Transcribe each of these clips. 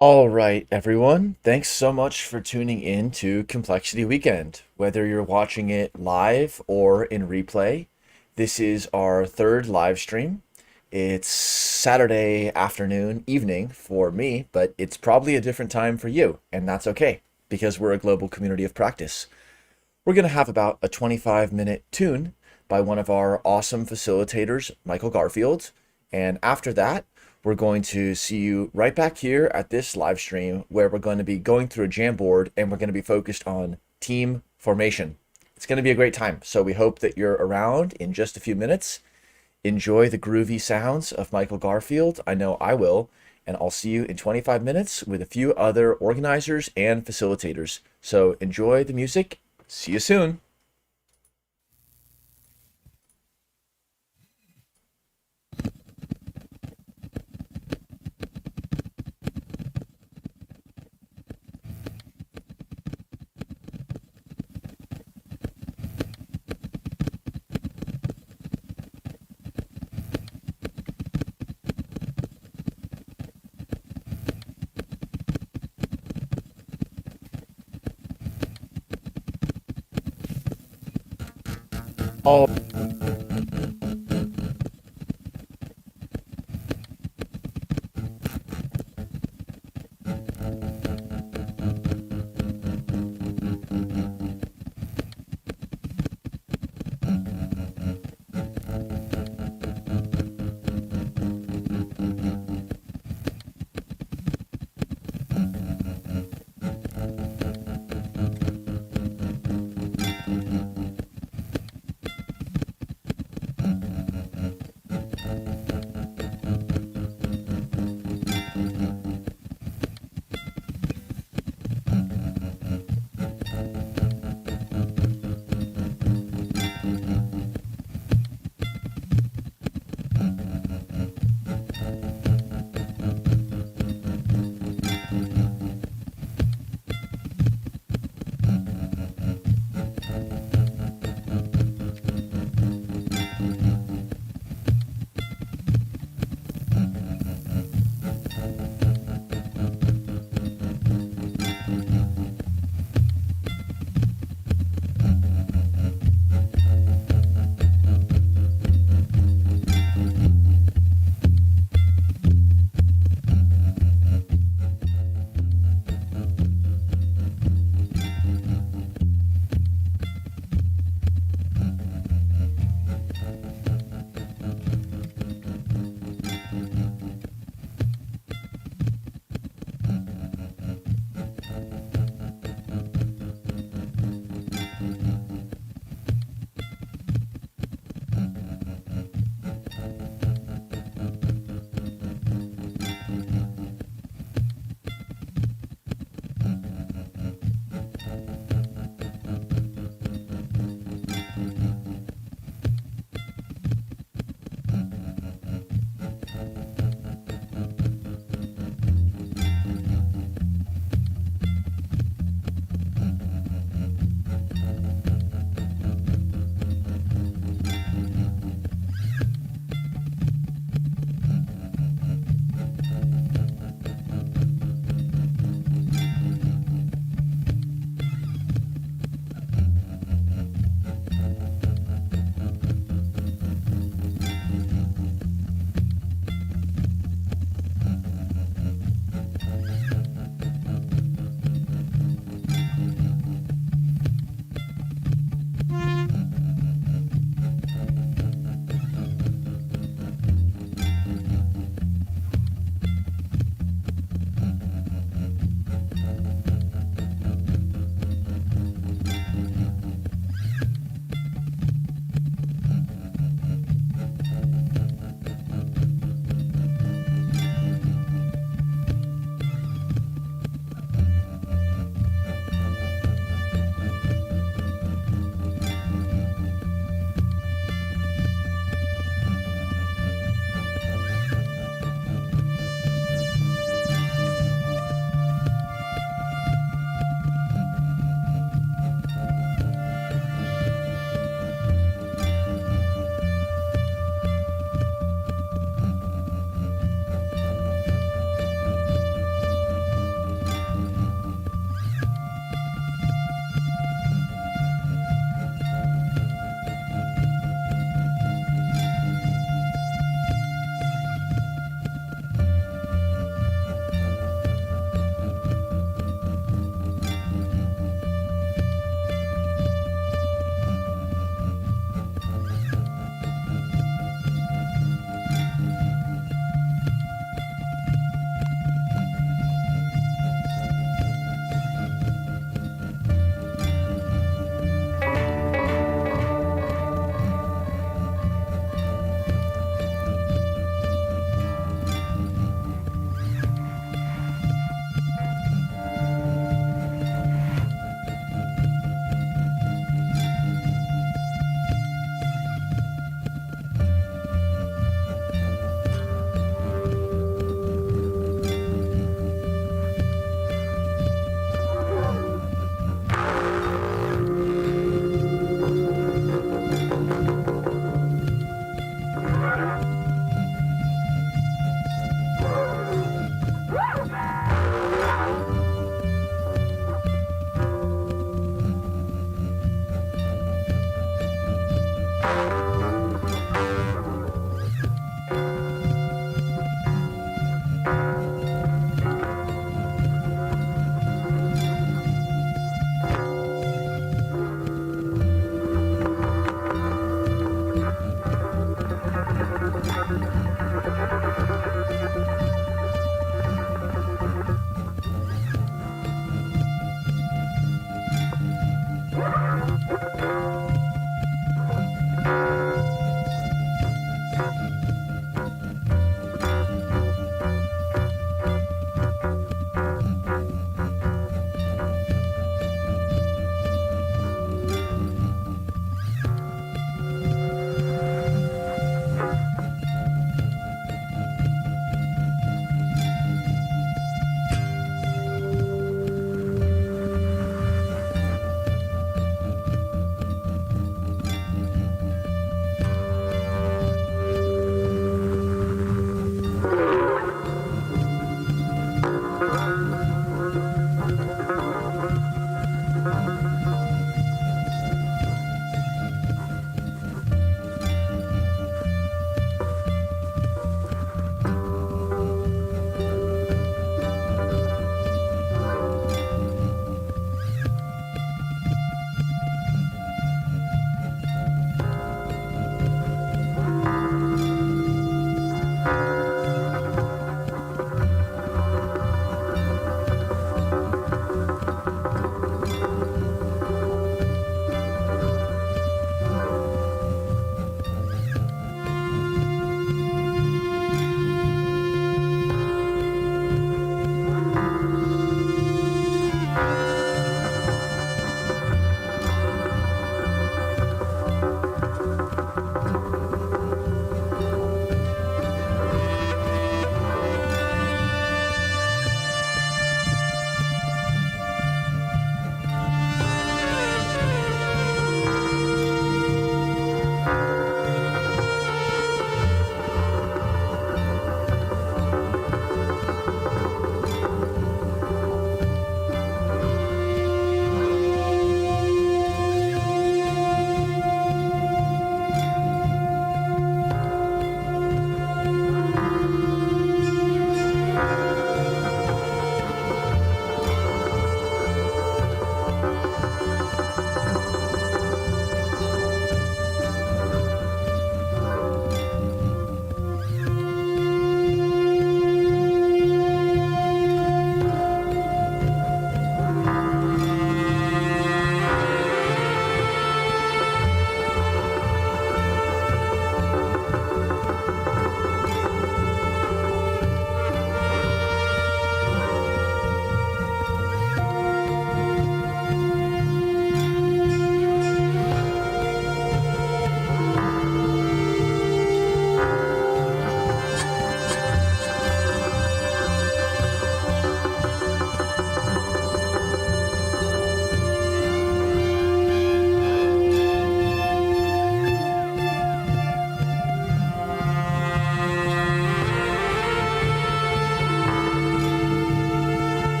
All right, everyone. Thanks so much for tuning in to Complexity Weekend. Whether you're watching it live or in replay, this is our third live stream. It's Saturday afternoon, evening for me, but it's probably a different time for you, and that's okay because we're a global community of practice. We're going to have about a 25-minute tune by one of our awesome facilitators, Michael Garfield. And after that, we're going to see you right back here at this live stream where we're going to be going through a Jamboard and we're going to be focused on team formation. It's going to be a great time. So we hope that you're around in just a few minutes. Enjoy the groovy sounds of Michael Garfield. I know I will. And I'll see you in 25 minutes with a few other organizers and facilitators. So enjoy the music. See you soon. All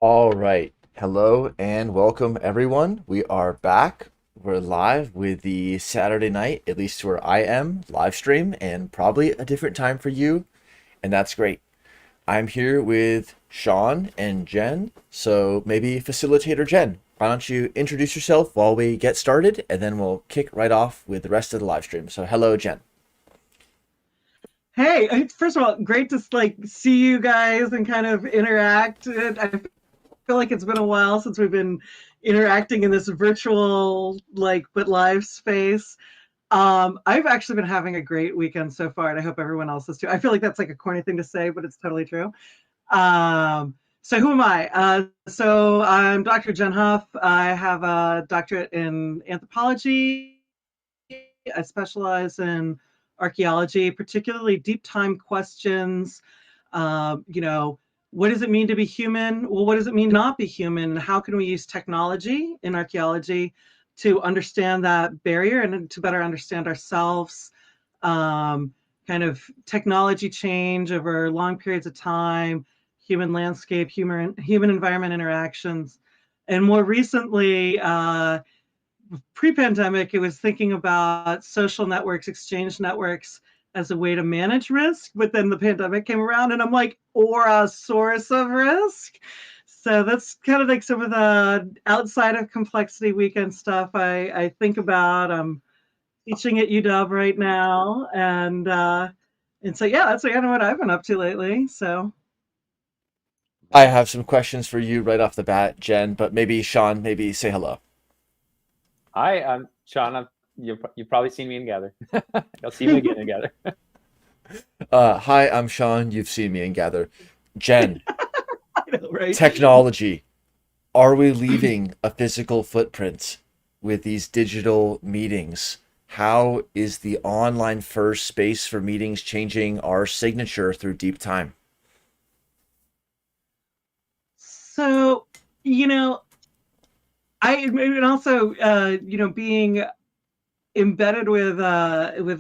All right. Hello and welcome, everyone. We are back. We're live with the Saturday night, at least where I am, live stream, and probably a different time for you, and that's great. I'm here with Sean and Jen, so maybe facilitator Jen, why don't you introduce yourself while we get started, and then we'll kick right off with the rest of the live stream. So, hello, Jen. Hey, first of all, great to see you guys and kind of interact. I feel like it's been a while since we've been interacting in this virtual but live space. I've actually been having a great weekend so far, and I hope everyone else is too. I feel like that's like a corny thing to say, but it's totally true. So who am I? So I'm Dr. Jen Huff. I have a doctorate in anthropology. I specialize in archaeology, particularly deep time questions. You know, what does it mean to be human? Well, what does it mean to not be human? How can we use technology in archaeology to understand that barrier and to better understand ourselves? Um, Kind of technology change over long periods of time, human landscape, human environment interactions. And more recently, pre-pandemic, it was thinking about social networks, exchange networks as a way to manage risk. But then the pandemic came around, and I'm like, or a source of risk. So that's kind of like some of the outside of complexity weekend stuff I think about. I'm teaching at UW right now, and so yeah, that's kind of what I've been up to lately. So I have some questions for you right off the bat, Jen, but maybe Sean, maybe say hello. Hi, I'm Sean. You've probably seen me in Gather. You'll see me again in Gather. Hi, I'm Sean. You've seen me in Gather. Jen, I know, right? technology. Are we leaving a physical footprint with these digital meetings? How is the online first space for meetings changing our signature through deep time? So you know, I and also being embedded with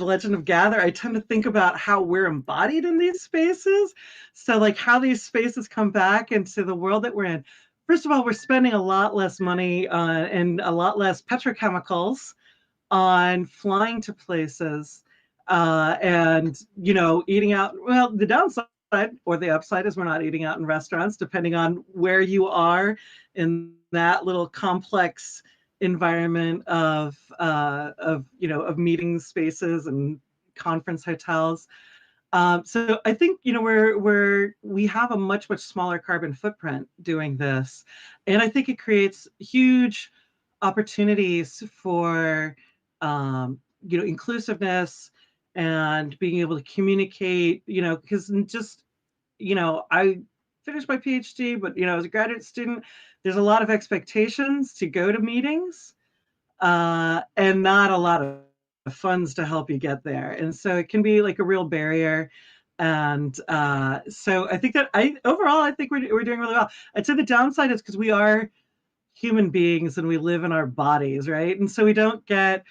Legend of Gather, I tend to think about how we're embodied in these spaces. So like how these spaces come back into the world that we're in. First of all, we're spending a lot less money and a lot less petrochemicals on flying to places and eating out. Well, the downside or the upside is we're not eating out in restaurants, depending on where you are in that little complex environment of meeting spaces and conference hotels. So I think we have a much smaller carbon footprint doing this, and I think it creates huge opportunities for inclusiveness and being able to communicate. Because just I finished my PhD, but as a graduate student, there's a lot of expectations to go to meetings and not a lot of funds to help you get there. And so it can be like a real barrier. And so I think that overall, I think we're doing really well. I'd say the downside is because we are human beings and we live in our bodies, right? And so we don't get,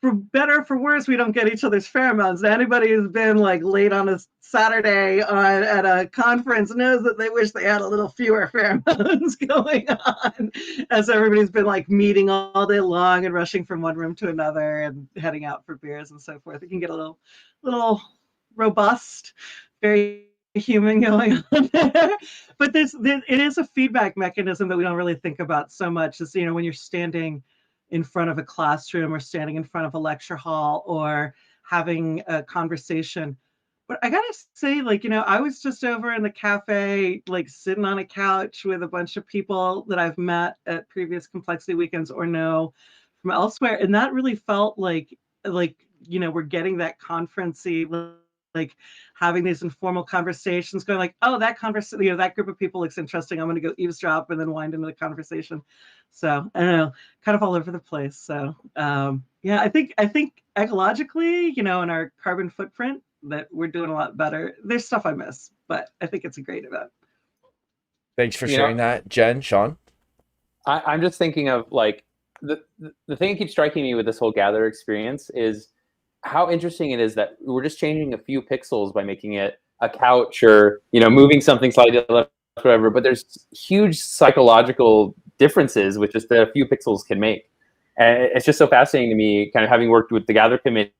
for better or for worse, we don't get each other's pheromones. Anybody who's been like late on a Saturday at a conference knows that they wish they had a little fewer pheromones going on, as everybody's been like meeting all day long and rushing from one room to another and heading out for beers and so forth. It can get a little robust, very human going on there. But it is a feedback mechanism that we don't really think about so much. Is when you're standing in front of a classroom or standing in front of a lecture hall or having a conversation. But I gotta say, I was just over in the cafe, like sitting on a couch with a bunch of people that I've met at previous complexity weekends or know from elsewhere. And that really felt we're getting that conferencey, like having these informal conversations, going like, oh, that conversation, that group of people looks interesting. I'm going to go eavesdrop and then wind into the conversation. So I don't know, kind of all over the place. So yeah, I think ecologically, in our carbon footprint, that we're doing a lot better. There's stuff I miss, but I think it's a great event. Thanks for You know, sharing that, Jen. Sean? I'm just thinking of like the thing that keeps striking me with this whole Gather experience is how interesting it is that we're just changing a few pixels by making it a couch or moving something slightly left whatever, but there's huge psychological differences with just a few pixels can make. And it's just so fascinating to me, kind of having worked with the Gather committee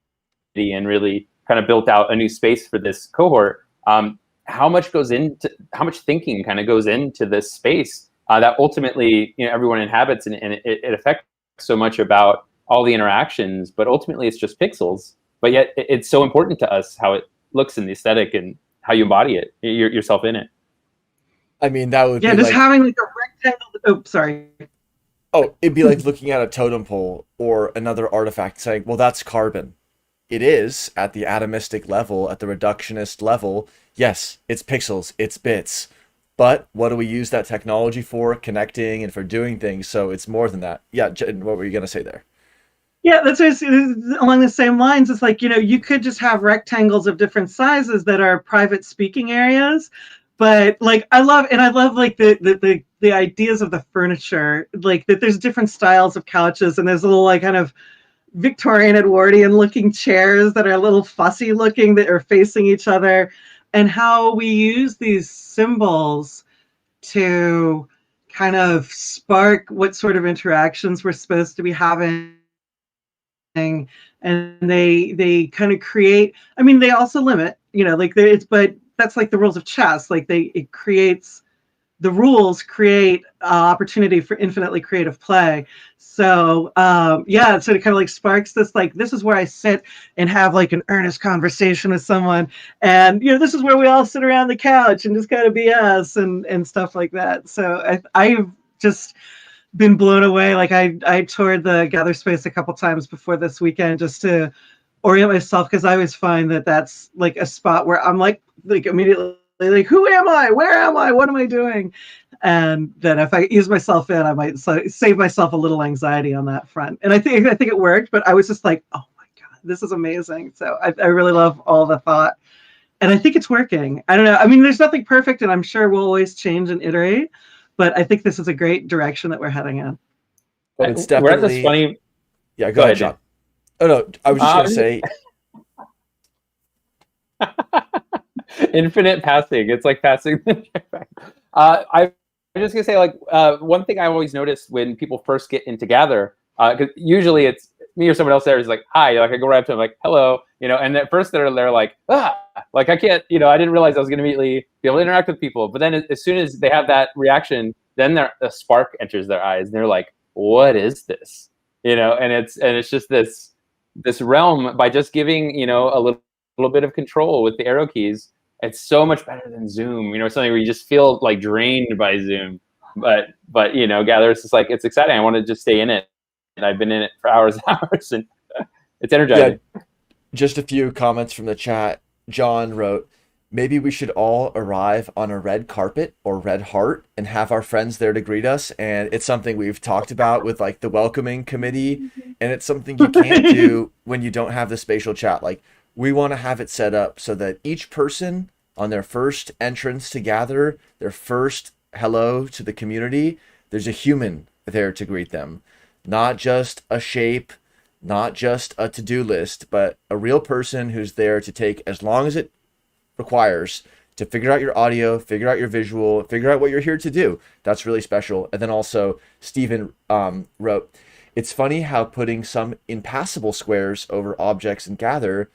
and really kind of built out a new space for this cohort. How much thinking kind of goes into this space that ultimately, everyone inhabits, and it affects so much about all the interactions, but ultimately it's just pixels. But yet it's so important to us how it looks in the aesthetic and how you embody it, yourself in it. I mean, that would Yeah, be just like, having like a rectangle. Oh, sorry. oh, it'd be like looking at a totem pole or another artifact saying, well, that's carbon. It is at the atomistic level, at the reductionist level. Yes, it's pixels, it's bits. But what do we use that technology for? Connecting and for doing things. So it's more than that. Yeah, what were you going to say there? Yeah, that's along the same lines. It's like, you could just have rectangles of different sizes that are private speaking areas. But like, I love like the ideas of the furniture, like that there's different styles of couches, and there's a little like kind of Victorian Edwardian looking chairs that are a little fussy looking that are facing each other, and how we use these symbols to kind of spark what sort of interactions we're supposed to be having. And they kind of create, I mean, they also limit, like but that's like the rules of chess. Like the rules create opportunity for infinitely creative play. So yeah, so it kind of like sparks this, like, this is where I sit and have like an earnest conversation with someone, and this is where we all sit around the couch and just kind of BS and stuff like that. So I've just been blown away. Like I toured the Gather space a couple times before this weekend just to orient myself, because I always find that that's like a spot where I'm like immediately like, who am I? Where am I? What am I doing? And then if I ease myself in, I might save myself a little anxiety on that front. And I think it worked, but I was just like, oh my God, this is amazing. So I really love all the thought. And I think it's working. I don't know. I mean, there's nothing perfect, and I'm sure we'll always change and iterate, but I think this is a great direction that we're heading in. It's We're at this definitely. funny. Yeah, go ahead, John. Oh no, I was just going to say. Infinite passing. It's like passing. I'm just gonna say, like, one thing I always notice when people first get into Gather, because usually it's me or someone else there is like, hi, like I go right up to them like, hello, and at first they're like, like I can't, I didn't realize I was gonna immediately be able to interact with people. But then as soon as they have that reaction, then a spark enters their eyes, and they're like, what is this? And it's just this realm. By just giving a little bit of control with the arrow keys, it's so much better than Zoom. Something where you just feel like drained by Zoom. But Gather, it's just like, it's exciting. I want to just stay in it, and I've been in it for hours and hours, and it's energizing. Yeah, just a few comments from the chat. John wrote, maybe we should all arrive on a red carpet or red heart and have our friends there to greet us. And it's something we've talked about with like the welcoming committee. And it's something you can't do when you don't have the spatial chat. Like, we want to have it set up so that each person on their first entrance to Gather, their first hello to the community, there's a human there to greet them. Not just a shape, not just a to-do list, but a real person who's there to take as long as it requires to figure out your audio, figure out your visual, figure out what you're here to do. That's really special. And then also, Stephen wrote, it's funny how putting some impassable squares over objects in Gather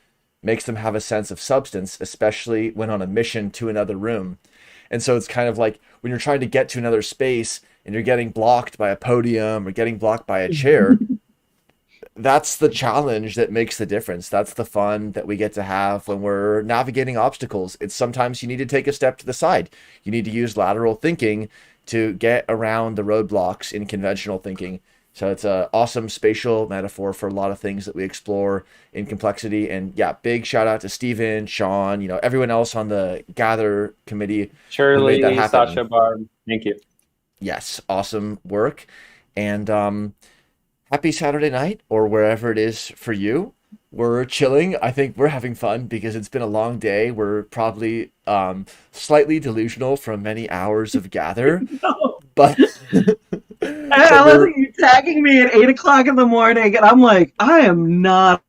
makes them have a sense of substance, especially when on a mission to another room. And so it's kind of like when you're trying to get to another space and you're getting blocked by a podium or getting blocked by a chair, that's the challenge that makes the difference. That's the fun that we get to have when we're navigating obstacles. It's sometimes you need to take a step to the side. You need to use lateral thinking to get around the roadblocks in conventional thinking. So it's an awesome spatial metaphor for a lot of things that we explore in complexity. And yeah, big shout out to Steven, Sean, everyone else on the Gather committee who made that Shirley, happen. Sasha, Barb, thank you. Yes, awesome work. And happy Saturday night, or wherever it is for you. We're chilling. I think we're having fun because it's been a long day. We're probably slightly delusional from many hours of Gather, No. but I love you tagging me at 8 o'clock in the morning, and I'm like, I am not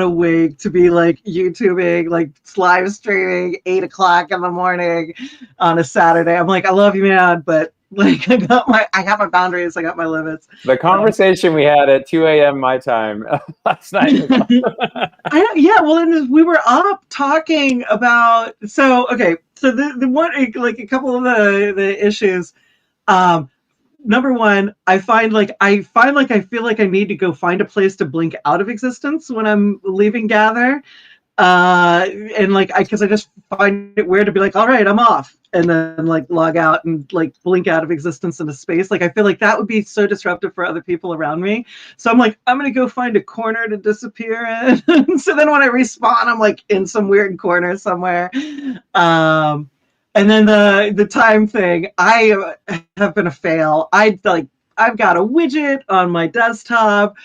awake to be like YouTubing, like live streaming 8 o'clock in the morning on a Saturday. I'm like, I love you, man, but like I got my boundaries, I got my limits. The conversation we had at 2 a.m. my time last night. Yeah, well, and we were up talking about so the one like a couple of the issues. Um, Number one, I feel like I need to go find a place to blink out of existence when I'm leaving Gather. And like because I just find it weird to be like, all right, I'm off, and then like log out and like blink out of existence into space. Like I feel like that would be so disruptive for other people around me. So I'm like, I'm gonna go find a corner to disappear in. So then when I respawn, I'm like in some weird corner somewhere. And then the time thing, I have been a fail. I've got a widget on my desktop.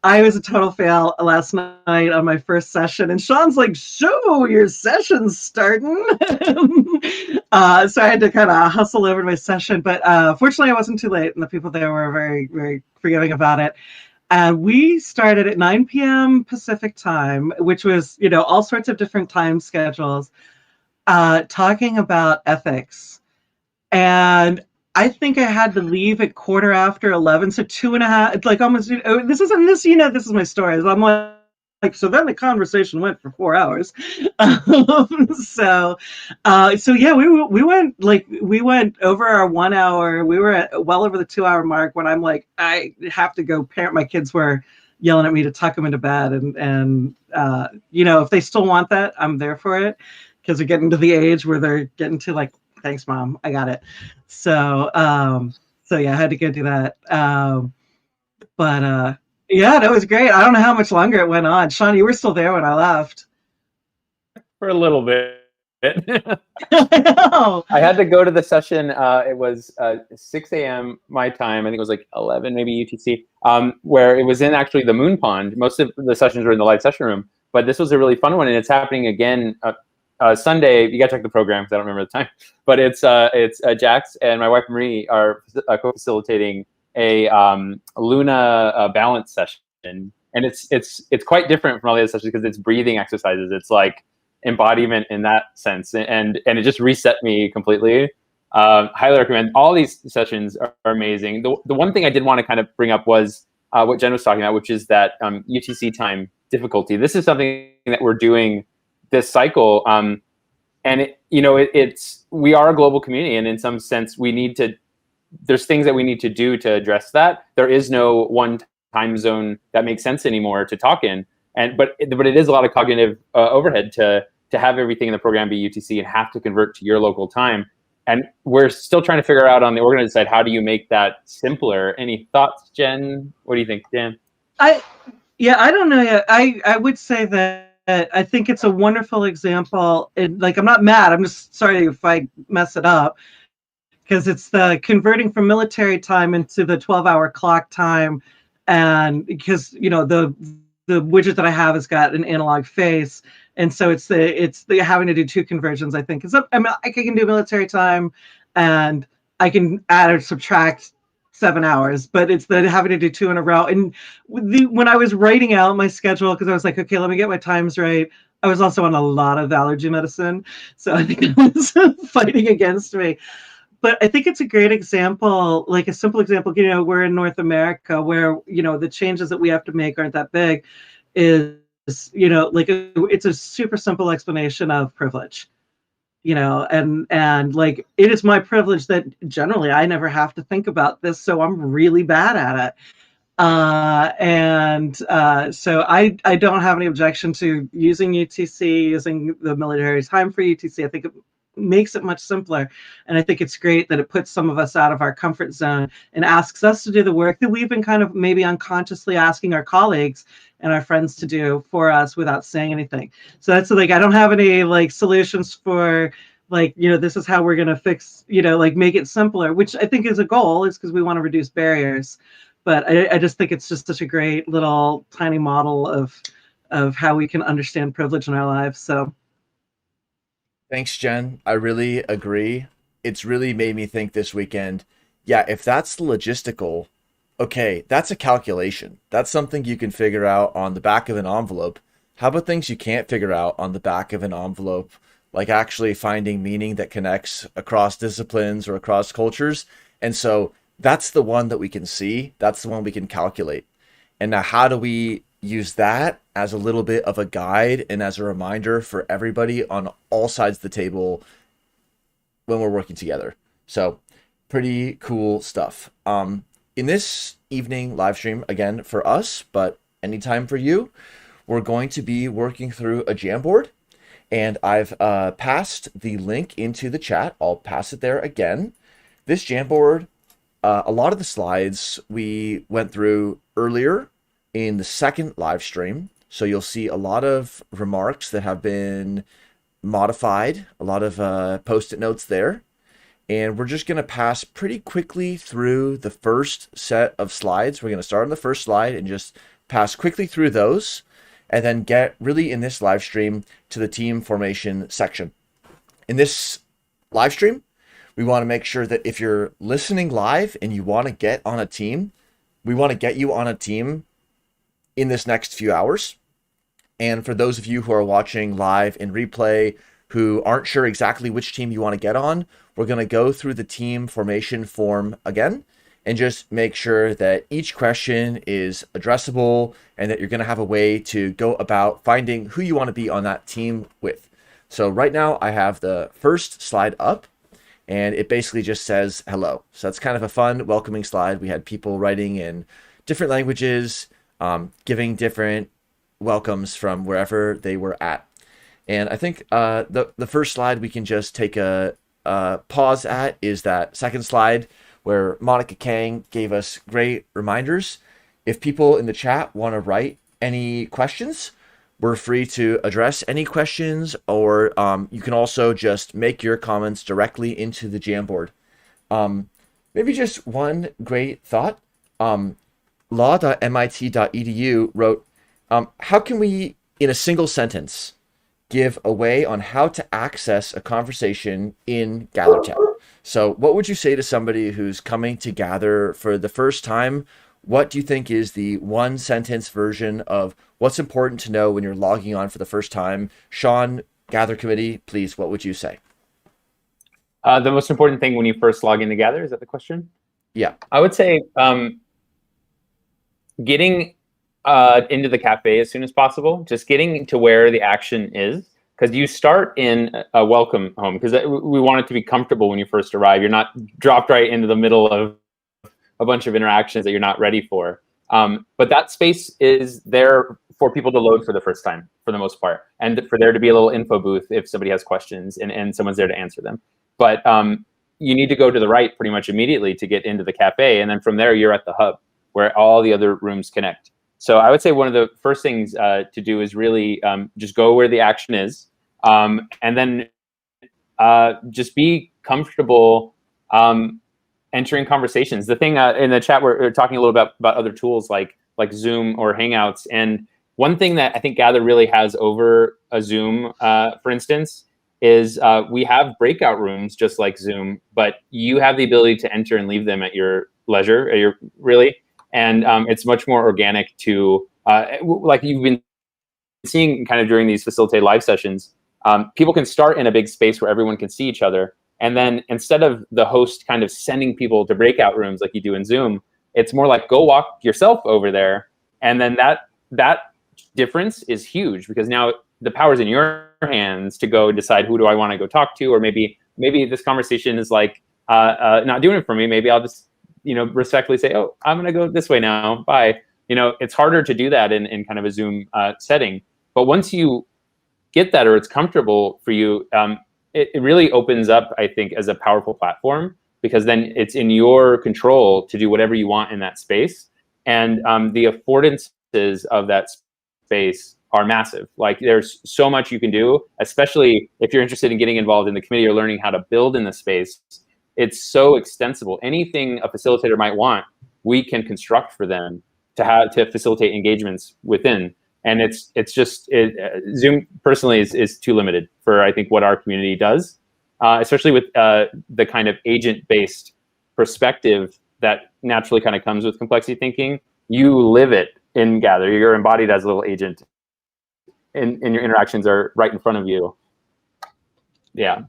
I was a total fail last night on my first session, and Sean's like, "So your session's starting." So I had to kind of hustle over my session, but fortunately, I wasn't too late, and the people there were very, very forgiving about it. And we started at 9 p.m. Pacific time, which was, all sorts of different time schedules, talking about ethics. And I think I had to leave at 11:15, so 2.5, like almost. This is my story. I'm like, so then the conversation went for 4 hours. So yeah, we went over our 1 hour. We were at well over the 2 hour mark when I'm like, I have to go parent. My kids were yelling at me to tuck them into bed, and if they still want that, I'm there for it, because they're getting to the age where they're getting to like, thanks, Mom, I got it. So yeah, I had to go do that. But yeah, that was great. I don't know how much longer it went on. Sean, you were still there when I left. For a little bit. I know. I had to go to the session. It was 6 a.m. my time. I think it was like 11, maybe UTC, where it was in actually the Moon Pond. Most of the sessions were in the live session room, but this was a really fun one, and it's happening again Sunday. You got to check the program because I don't remember the time, but it's Jax and my wife Marie are co-facilitating a Luna balance session, and it's quite different from all the other sessions because it's breathing exercises. It's like embodiment in that sense, and it just reset me completely. Highly recommend. All these sessions are amazing. The one thing I did want to kind of bring up was what Jen was talking about, which is that UTC time difficulty. This is something that we're doing this cycle, and we are a global community, and in some sense there's things that we need to do to address that. There is no one time zone that makes sense anymore to talk in, but it is a lot of cognitive overhead to have everything in the program be UTC and have to convert to your local time. And we're still trying to figure out on the organized side, how do you make that simpler? Any thoughts, Jen? What do you think, Dan? I don't know yet. I would say that I think it's a wonderful example. And like, I'm not mad. I'm just sorry if I mess it up, because it's the converting from military time into the 12-hour clock time. And because, the widget that I have has got an analog face. And so it's the having to do two conversions, I think. I can do military time, and I can add or subtract 7 hours, but it's the having to do two in a row. And when I was writing out my schedule, because I was like, okay, let me get my times right, I was also on a lot of allergy medicine, so I think it was fighting against me. But I think it's a great example, like a simple example. We're in North America, where the changes that we have to make aren't that big. It's a super simple explanation of privilege. And like, it is my privilege that generally I never have to think about this, so I'm really bad at it. So I don't have any objection to using UTC, using the military time for UTC. I think it makes it much simpler, and I think it's great that it puts some of us out of our comfort zone and asks us to do the work that we've been kind of maybe unconsciously asking our colleagues and our friends to do for us without saying anything. So that's like, I don't have any like solutions for like, this is how we're going to fix, like make it simpler, which I think is a goal, is because we want to reduce barriers. But I just think it's just such a great little tiny model of how we can understand privilege in our lives. So Thanks, Jen. I really agree. It's really made me think this weekend. Yeah, if that's the logistical, okay, that's a calculation. That's something you can figure out on the back of an envelope. How about things you can't figure out on the back of an envelope, like actually finding meaning that connects across disciplines or across cultures? And so that's the one that we can see, that's the one we can calculate. And now, how do we use that as a little bit of a guide and as a reminder for everybody on all sides of the table when we're working together? So, pretty cool stuff. In this evening live stream, again for us, but anytime for you, we're going to be working through a Jamboard, and I've passed the link into the chat. I'll pass it there again. This Jamboard, a lot of the slides we went through earlier in the second live stream. So you'll see a lot of remarks that have been modified, a lot of post-it notes there. And we're just going to pass pretty quickly through the first set of slides. We're going to start on the first slide and just pass quickly through those, and then get really in this live stream to the team formation section. In this live stream, we want to make sure that if you're listening live and you want to get on a team, we want to get you on a team in this next few hours. And for those of you who are watching live in replay who aren't sure exactly which team you want to get on, we're going to go through the team formation form again and just make sure that each question is addressable and that you're going to have a way to go about finding who you want to be on that team with. So right now I have the first slide up, and it basically just says hello. So that's kind of a fun, welcoming slide. We had people writing in different languages, giving different welcomes from wherever they were at. And I think the first slide we can just take a pause at is that second slide where Monica Kang gave us great reminders. If people in the chat want to write any questions, we're free to address any questions, or you can also just make your comments directly into the Jamboard. Maybe just one great thought. Law.mit.edu wrote, how can we, in a single sentence, give a way on how to access a conversation in GatherTown? So what would you say to somebody who's coming to Gather for the first time? What do you think is the one sentence version of what's important to know when you're logging on for the first time? Sean, Gather committee, please, what would you say? The most important thing when you first log in to Gather, is that the question? Yeah. I would say getting into the cafe as soon as possible, just getting to where the action is. Because you start in a welcome home, because we want it to be comfortable when you first arrive. You're not dropped right into the middle of a bunch of interactions that you're not ready for. But that space is there for people to load for the first time, for the most part, and for there to be a little info booth if somebody has questions and someone's there to answer them. But you need to go to the right pretty much immediately to get into the cafe, and then from there you're at the hub where all the other rooms connect. So I would say one of the first things to do is really just go where the action is, and then just be comfortable entering conversations. The thing in the chat, we're talking a little bit about other tools like Zoom or Hangouts. And one thing that I think Gather really has over a Zoom, for instance, is we have breakout rooms just like Zoom, but you have the ability to enter and leave them at your leisure, and it's much more organic to, like you've been seeing kind of during these facilitated live sessions, people can start in a big space where everyone can see each other. And then instead of the host kind of sending people to breakout rooms like you do in Zoom, it's more like go walk yourself over there. And then that difference is huge, because now the power's in your hands to go decide who do I want to go talk to, or maybe this conversation is like not doing it for me. Maybe I'll just respectfully say, oh, I'm going to go this way now. Bye. It's harder to do that in kind of a Zoom setting. But once you get that, or it's comfortable for you, it really opens up, I think, as a powerful platform, because then it's in your control to do whatever you want in that space. And the affordances of that space are massive. Like there's so much you can do, especially if you're interested in getting involved in the committee or learning how to build in the space. It's so extensible. Anything a facilitator might want, we can construct for them to facilitate engagements within. And it's just Zoom personally is too limited for, I think, what our community does, especially with the kind of agent-based perspective that naturally kind of comes with complexity thinking. You live it in Gather. You're embodied as a little agent in your interactions are right in front of you. Yeah.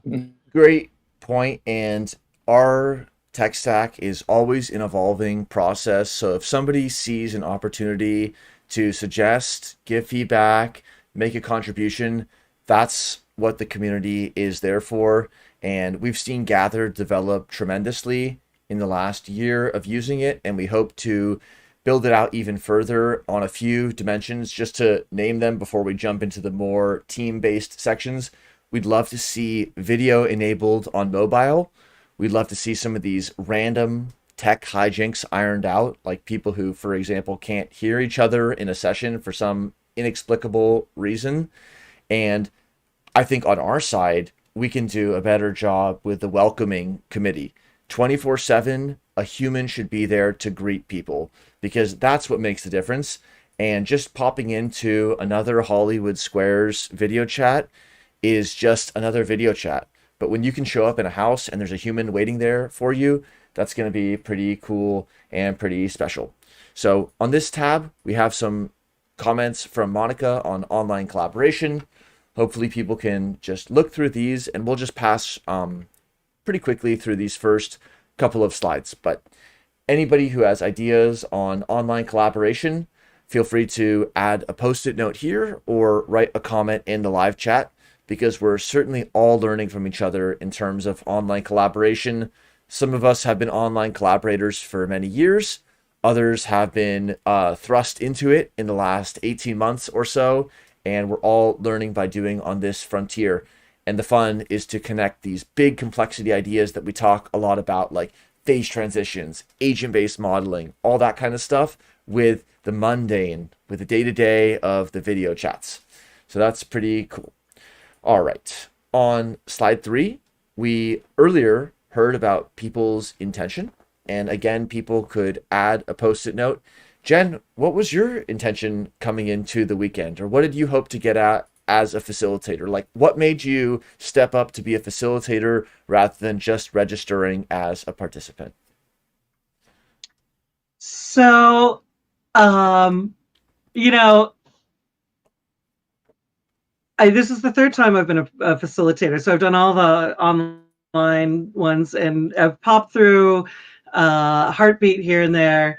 Great point. And our tech stack is always an evolving process. So if somebody sees an opportunity to suggest, give feedback, make a contribution, that's what the community is there for. And we've seen Gather develop tremendously in the last year of using it, and we hope to build it out even further on a few dimensions. Just to name them before we jump into the more team-based sections, we'd love to see video enabled on mobile. We'd love to see some of these random tech hijinks ironed out, like people who, for example, can't hear each other in a session for some inexplicable reason. And I think on our side, we can do a better job with the welcoming committee. 24/7, a human should be there to greet people, because that's what makes the difference. And just popping into another Hollywood Squares video chat is just another video chat. But when you can show up in a house and there's a human waiting there for you, that's going to be pretty cool and pretty special. So on this tab, we have some comments from Monica on online collaboration. Hopefully people can just look through these, and we'll just pass pretty quickly through these first couple of slides. But anybody who has ideas on online collaboration, feel free to add a post-it note here or write a comment in the live chat, because we're certainly all learning from each other in terms of online collaboration. Some of us have been online collaborators for many years. Others have been thrust into it in the last 18 months or so, and we're all learning by doing on this frontier. And the fun is to connect these big complexity ideas that we talk a lot about, like phase transitions, agent-based modeling, all that kind of stuff, with the mundane, with the day-to-day of the video chats. So that's pretty cool. All right, on slide 3, we earlier heard about people's intention. And again, people could add a post-it note. Jen, what was your intention coming into the weekend? Or what did you hope to get at as a facilitator? Like, what made you step up to be a facilitator rather than just registering as a participant? So, you know, this is the third time I've been a facilitator. So I've done all the online ones, and I've popped through Heartbeat here and there.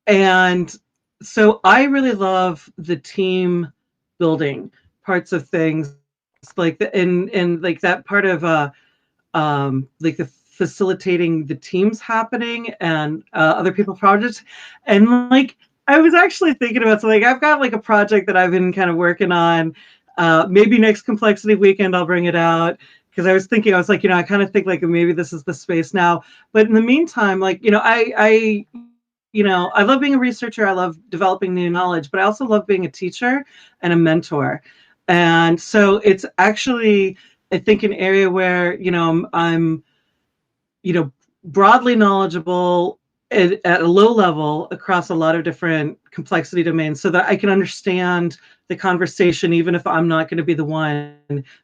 And so I really love the team building parts of things, like like that part of like the facilitating the teams happening and other people's projects. And like I was actually thinking about something. I've got like a project that I've been kind of working on. Maybe next Complexity Weekend I'll bring it out, because I was thinking, I was like, I kind of think like maybe this is the space now. But in the meantime, like, I love being a researcher. I love developing new knowledge, but I also love being a teacher and a mentor. And so it's actually, I think, an area where, I'm broadly knowledgeable at a low level across a lot of different complexity domains, so that I can understand the conversation, even if I'm not going to be the one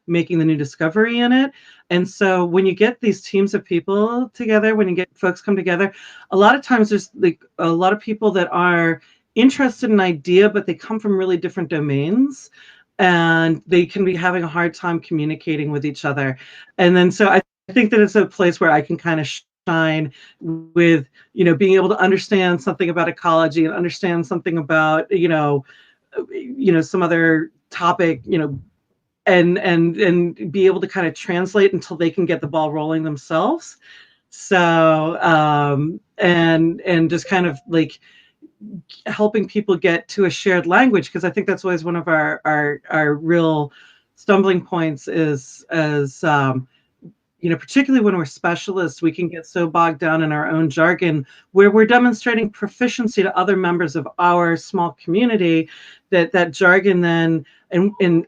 making the new discovery in it. And so when you get these teams of people together, when you get folks come together, a lot of times there's like a lot of people that are interested in an idea, but they come from really different domains, and they can be having a hard time communicating with each other. And then so I think that it's a place where I can kind of shine with, being able to understand something about ecology and understand something about, some other topic, and be able to kind of translate until they can get the ball rolling themselves. So, and just kind of like helping people get to a shared language, because I think that's always one of our real stumbling points is, as particularly when we're specialists, we can get so bogged down in our own jargon where we're demonstrating proficiency to other members of our small community, that jargon then, and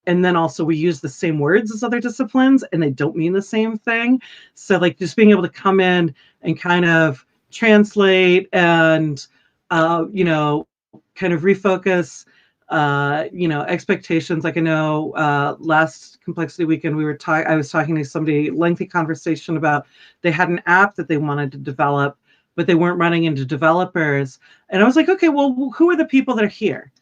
then also we use the same words as other disciplines and they don't mean the same thing. So like just being able to come in and kind of translate and, kind of refocus expectations. Like I know last Complexity Weekend I was talking to somebody, lengthy conversation about they had an app that they wanted to develop, but they weren't running into developers. And I was like, okay, well, who are the people that are here?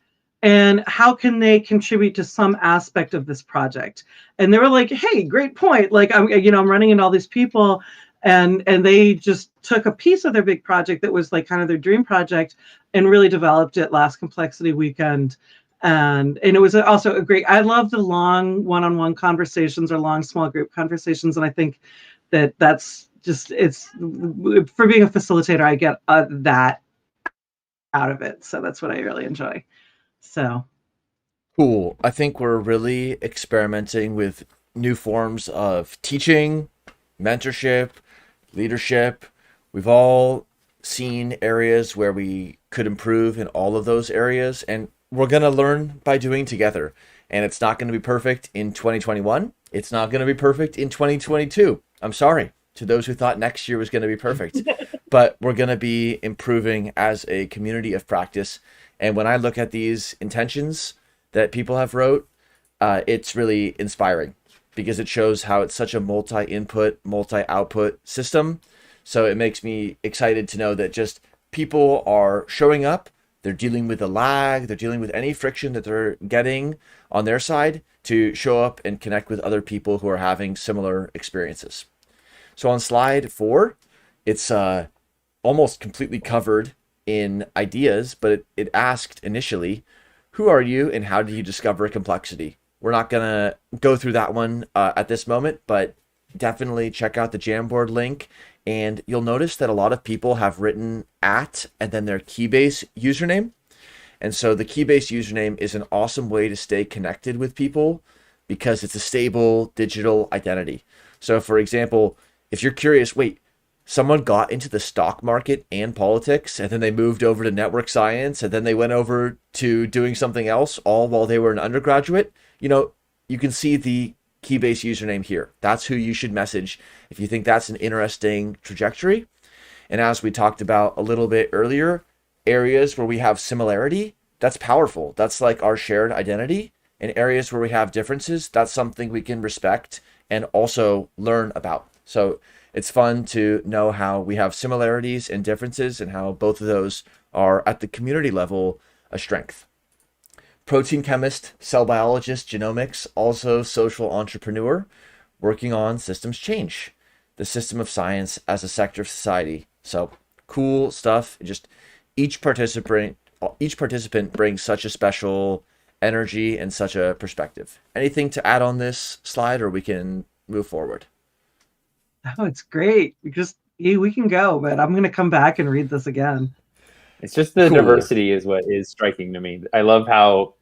and how can they contribute to some aspect of this project? And they were like, hey, great point. Like, I'm running into all these people, and they just took a piece of their big project that was like kind of their dream project and really developed it last Complexity Weekend. And it was also a great, I love the long one-on-one conversations or long small group conversations. And I think that's just, it's, for being a facilitator, I get that out of it. So that's what I really enjoy. So Cool. I think we're really experimenting with new forms of teaching, mentorship, leadership. We've all seen areas where we could improve in all of those areas, and we're going to learn by doing together. And it's not going to be perfect in 2021. It's not going to be perfect in 2022. I'm sorry to those who thought next year was going to be perfect, but we're going to be improving as a community of practice. And when I look at these intentions that people have wrote, it's really inspiring because it shows how it's such a multi-input, multi-output system. So it makes me excited to know that just people are showing up, they're dealing with a lag, they're dealing with any friction that they're getting on their side to show up and connect with other people who are having similar experiences. So on slide 4, it's almost completely covered in ideas, but it asked initially, who are you and how did you discover complexity? We're not going to go through that one at this moment, but definitely check out the Jamboard link. And you'll notice that a lot of people have written @ and then their Keybase username. And so the Keybase username is an awesome way to stay connected with people because it's a stable digital identity. So for example, if you're curious, wait, someone got into the stock market and politics, and then they moved over to network science, and then they went over to doing something else, all while they were an undergraduate, you can see the Keybase username here. That's who you should message if you think that's an interesting trajectory. And as we talked about a little bit earlier, areas where we have similarity, that's powerful. That's like our shared identity. And areas where we have differences, that's something we can respect and also learn about. So it's fun to know how we have similarities and differences and how both of those are at the community level a strength. Protein chemist, cell biologist, genomics, also social entrepreneur, working on systems change, the system of science as a sector of society. So cool stuff. Just each participant brings such a special energy and such a perspective. Anything to add on this slide, or we can move forward? Oh, it's great. We can go, but I'm going to come back and read this again. It's just the Cool. diversity is what is striking to me. I love how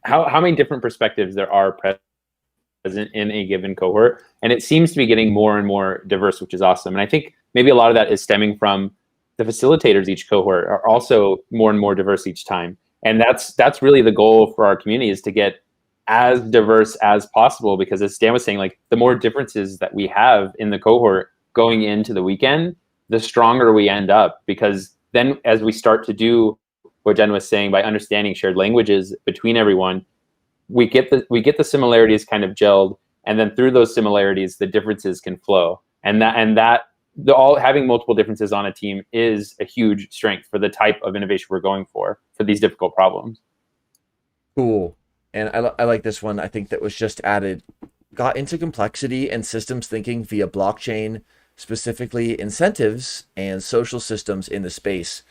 how many different perspectives there are present in a given cohort. And it seems to be getting more and more diverse, which is awesome. And I think maybe a lot of that is stemming from the facilitators each cohort are also more and more diverse each time. And that's really the goal for our community, is to get as diverse as possible, because as Dan was saying, like the more differences that we have in the cohort going into the weekend, the stronger we end up, because then as we start to do what Jen was saying, by understanding shared languages between everyone, we get the similarities kind of gelled, and then through those similarities, the differences can flow. And having multiple differences on a team is a huge strength for the type of innovation we're going for these difficult problems. Cool. And I like this one. I think that was just added. Got into complexity and systems thinking via blockchain, specifically incentives and social systems in the space.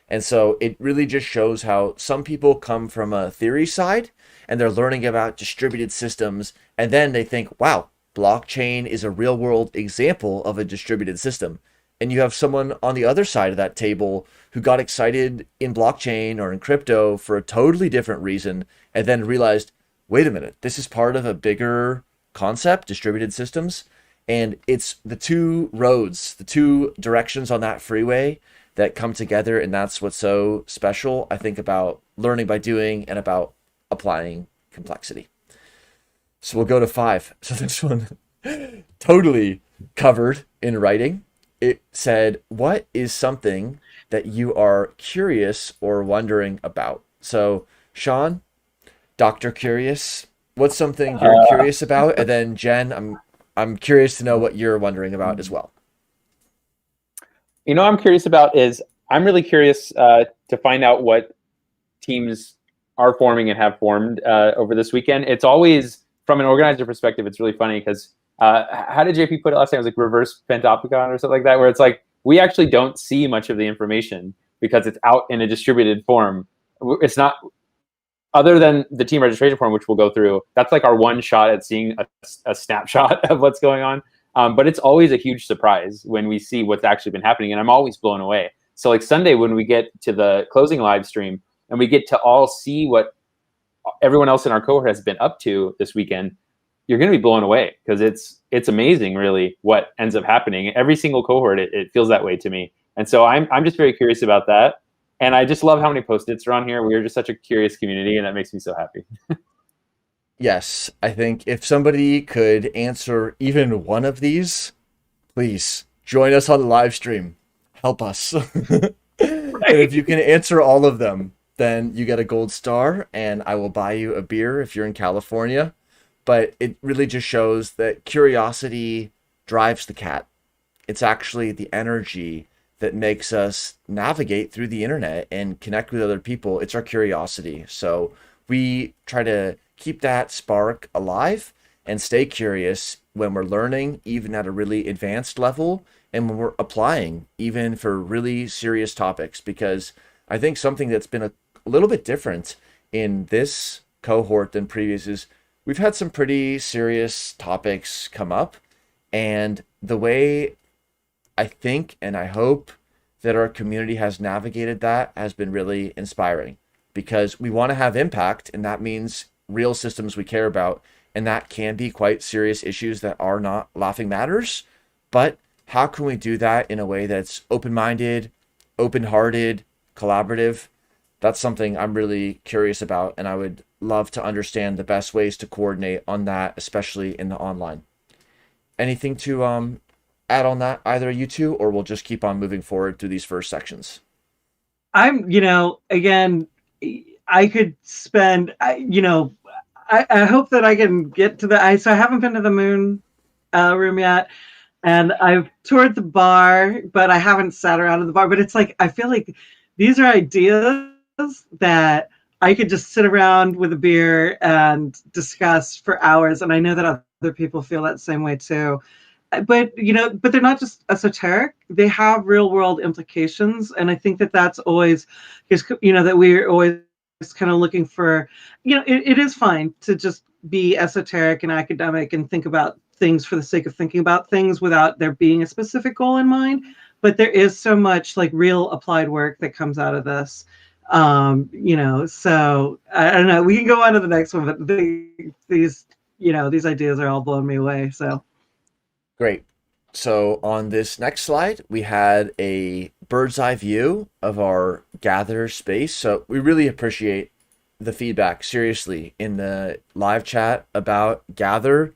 And so it really just shows how some people come from a theory side and they're learning about distributed systems, and then they think, wow, blockchain is a real world example of a distributed system. And you have someone on the other side of that table who got excited in blockchain or in crypto for a totally different reason, and then realized, wait a minute, this is part of a bigger concept, distributed systems. And it's the two roads, the two directions on that freeway that come together. And that's what's so special, I think, about learning by doing and about applying complexity. So we'll go to 5. So this one totally covered in writing. It said, what is something that you are curious or wondering about? So Sean, Dr. Curious, what's something you're curious about? And then Jen, I'm curious to know what you're wondering about as well. I'm curious about I'm really curious to find out what teams are forming and have formed over this weekend. It's always, from an organizer perspective, it's really funny because how did JP put it last time? It was like reverse Pentopicon or something like that, where it's like we actually don't see much of the information because it's out in a distributed form. It's not, other than the team registration form, which we'll go through. That's like our one shot at seeing a snapshot of what's going on. But it's always a huge surprise when we see what's actually been happening, and I'm always blown away. So like Sunday, when we get to the closing live stream and we get to all see what everyone else in our cohort has been up to this weekend, you're going to be blown away because it's amazing, really, what ends up happening. Every single cohort, it feels that way to me. And so I'm just very curious about that. And I just love how many Post-its are on here. We are just such a curious community, and that makes me so happy. Yes, I think if somebody could answer even one of these, please join us on the live stream. Help us. And if you can answer all of them, then you get a gold star, and I will buy you a beer if you're in California. But it really just shows that curiosity drives the cat. It's actually the energy that makes us navigate through the internet and connect with other people. It's our curiosity. So we try to keep that spark alive and stay curious when we're learning, even at a really advanced level, and when we're applying, even for really serious topics. Because I think something that's been a little bit different in this cohort than previous is we've had some pretty serious topics come up, and the way I think and I hope that our community has navigated that has been really inspiring, because we want to have impact, and that means real systems we care about, and that can be quite serious issues that are not laughing matters. But how can we do that in a way that's open-minded, open-hearted, collaborative? That's something I'm really curious about, and I would love to understand the best ways to coordinate on that, especially in the online. Anything to add on that, either you two, or we'll just keep on moving forward through these first sections? I'm, again, I could spend, I hope that I can get to so I haven't been to the moon room yet, and I've toured the bar, but I haven't sat around in the bar. But it's like, I feel like these are ideas that I could just sit around with a beer and discuss for hours. And I know that other people feel that same way too. But, but they're not just esoteric. They have real world implications. And I think that that's always, that we're always kind of looking for, it is fine to just be esoteric and academic and think about things for the sake of thinking about things without there being a specific goal in mind. But there is so much like real applied work that comes out of this. So I don't know, we can go on to the next one, but these ideas are all blowing me away. So Great. So on this next slide, we had a bird's eye view of our gather space. So we really appreciate the feedback, seriously, in the live chat about gather.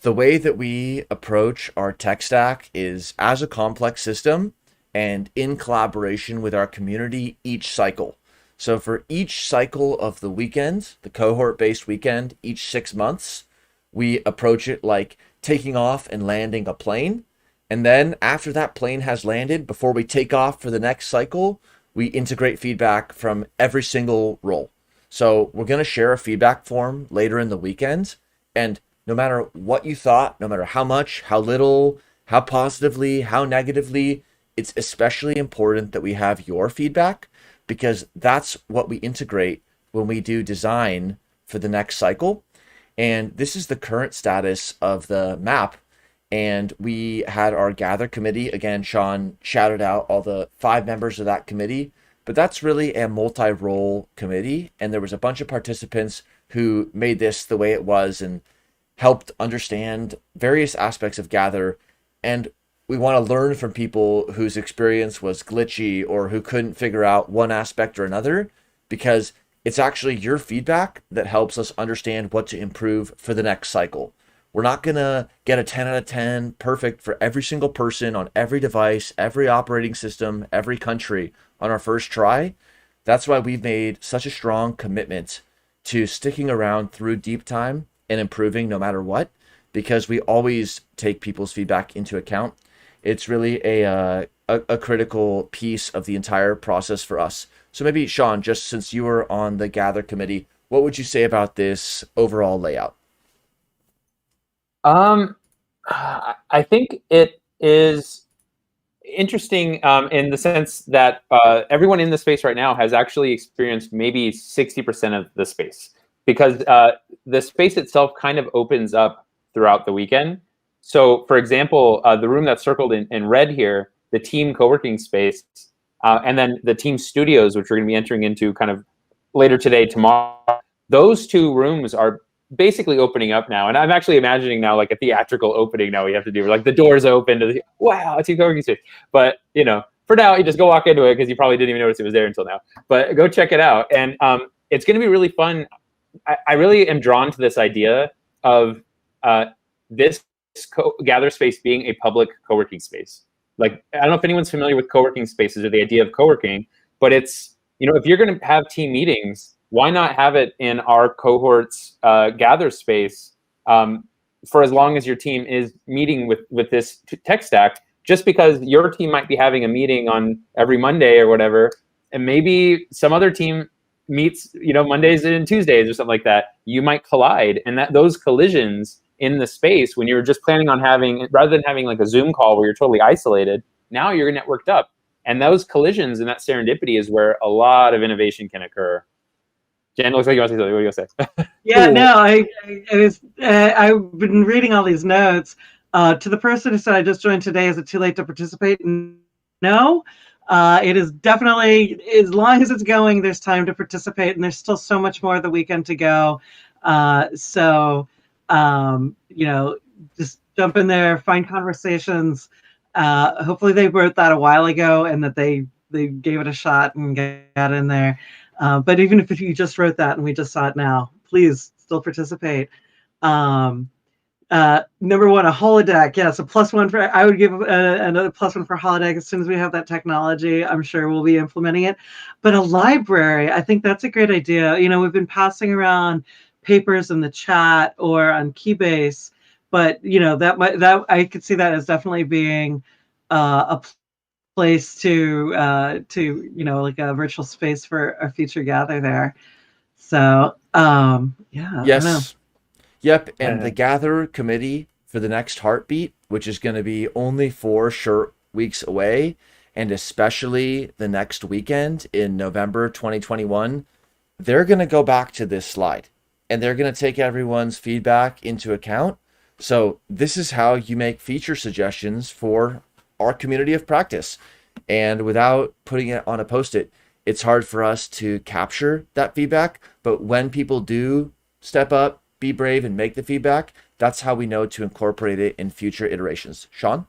The way that we approach our tech stack is as a complex system and in collaboration with our community each cycle. So for each cycle of the weekend, the cohort-based weekend, each 6 months, we approach it like taking off and landing a plane. And then after that plane has landed, before we take off for the next cycle, we integrate feedback from every single role. So we're going to share a feedback form later in the weekend. And no matter what you thought, no matter how much, how little, how positively, how negatively, it's especially important that we have your feedback, because that's what we integrate when we do design for the next cycle. And this is the current status of the map. And we had our gather committee. Again, Sean shouted out all the 5 members of that committee, but that's really a multi-role committee. And there was a bunch of participants who made this the way it was and helped understand various aspects of gather. And we want to learn from people whose experience was glitchy or who couldn't figure out one aspect or another, because it's actually your feedback that helps us understand what to improve for the next cycle. We're not going to get a 10 out of 10 perfect for every single person on every device, every operating system, every country on our first try. That's why we've made such a strong commitment to sticking around through deep time and improving no matter what, because we always take people's feedback into account. It's really a critical piece of the entire process for us. So maybe Sean, just since you were on the Gather committee, what would you say about this overall layout? I think it is interesting in the sense that everyone in the space right now has actually experienced maybe 60% of the space, because the space itself kind of opens up throughout the weekend. So, for example, the room that's circled in red here, the team co-working space, and then the team studios, which we're going to be entering into kind of later today, tomorrow, those two rooms are basically opening up now. And I'm actually imagining now like a theatrical opening now we have to do, like the doors open to the, wow, it's a co-working space. But, you know, for now, you just go walk into it because you probably didn't even notice it was there until now. But go check it out. And it's going to be really fun. I really am drawn to this idea of this gather space being a public co-working space. Like, I don't know if anyone's familiar with co-working spaces or the idea of co-working, but it's, you know, if you're going to have team meetings, why not have it in our cohort's gather space for as long as your team is meeting with this tech stack? Just because your team might be having a meeting on every Monday or whatever, and maybe some other team meets, you know, Mondays and Tuesdays or something like that, you might collide. And that those collisions in the space, when you're just planning on having, rather than having like a Zoom call where you're totally isolated, now you're networked up. And those collisions and that serendipity is where a lot of innovation can occur. Jen, looks like you want to say something. What are you going to say? Yeah, no, I've been reading all these notes. To the person who said I just joined today, is it too late to participate? No, it is definitely, as long as it's going, there's time to participate, and there's still so much more of the weekend to go. You know, just jump in there, find conversations. Hopefully they wrote that a while ago and that they gave it a shot and got in there. But even if you just wrote that and we just saw it now, please still participate. Number one, a holodeck. Yes, a +1 for, I would give another +1 for holodeck as soon as we have that technology. I'm sure we'll be implementing it. But a library, I think that's a great idea. You know, we've been passing around papers in the chat or on Keybase, but you know, that I could see that as definitely being a place to you know, like a virtual space for a future gather there. So yeah, I don't know. Yes. Yep. And the Gather committee for the next heartbeat, which is going to be only 4 short weeks away, and especially the next weekend in November 2021, they're going to go back to this slide and they're going to take everyone's feedback into account. So this is how you make feature suggestions for our community of practice. And without putting it on a post-it, it's hard for us to capture that feedback. But when people do step up, be brave, and make the feedback, that's how we know to incorporate it in future iterations. Sean?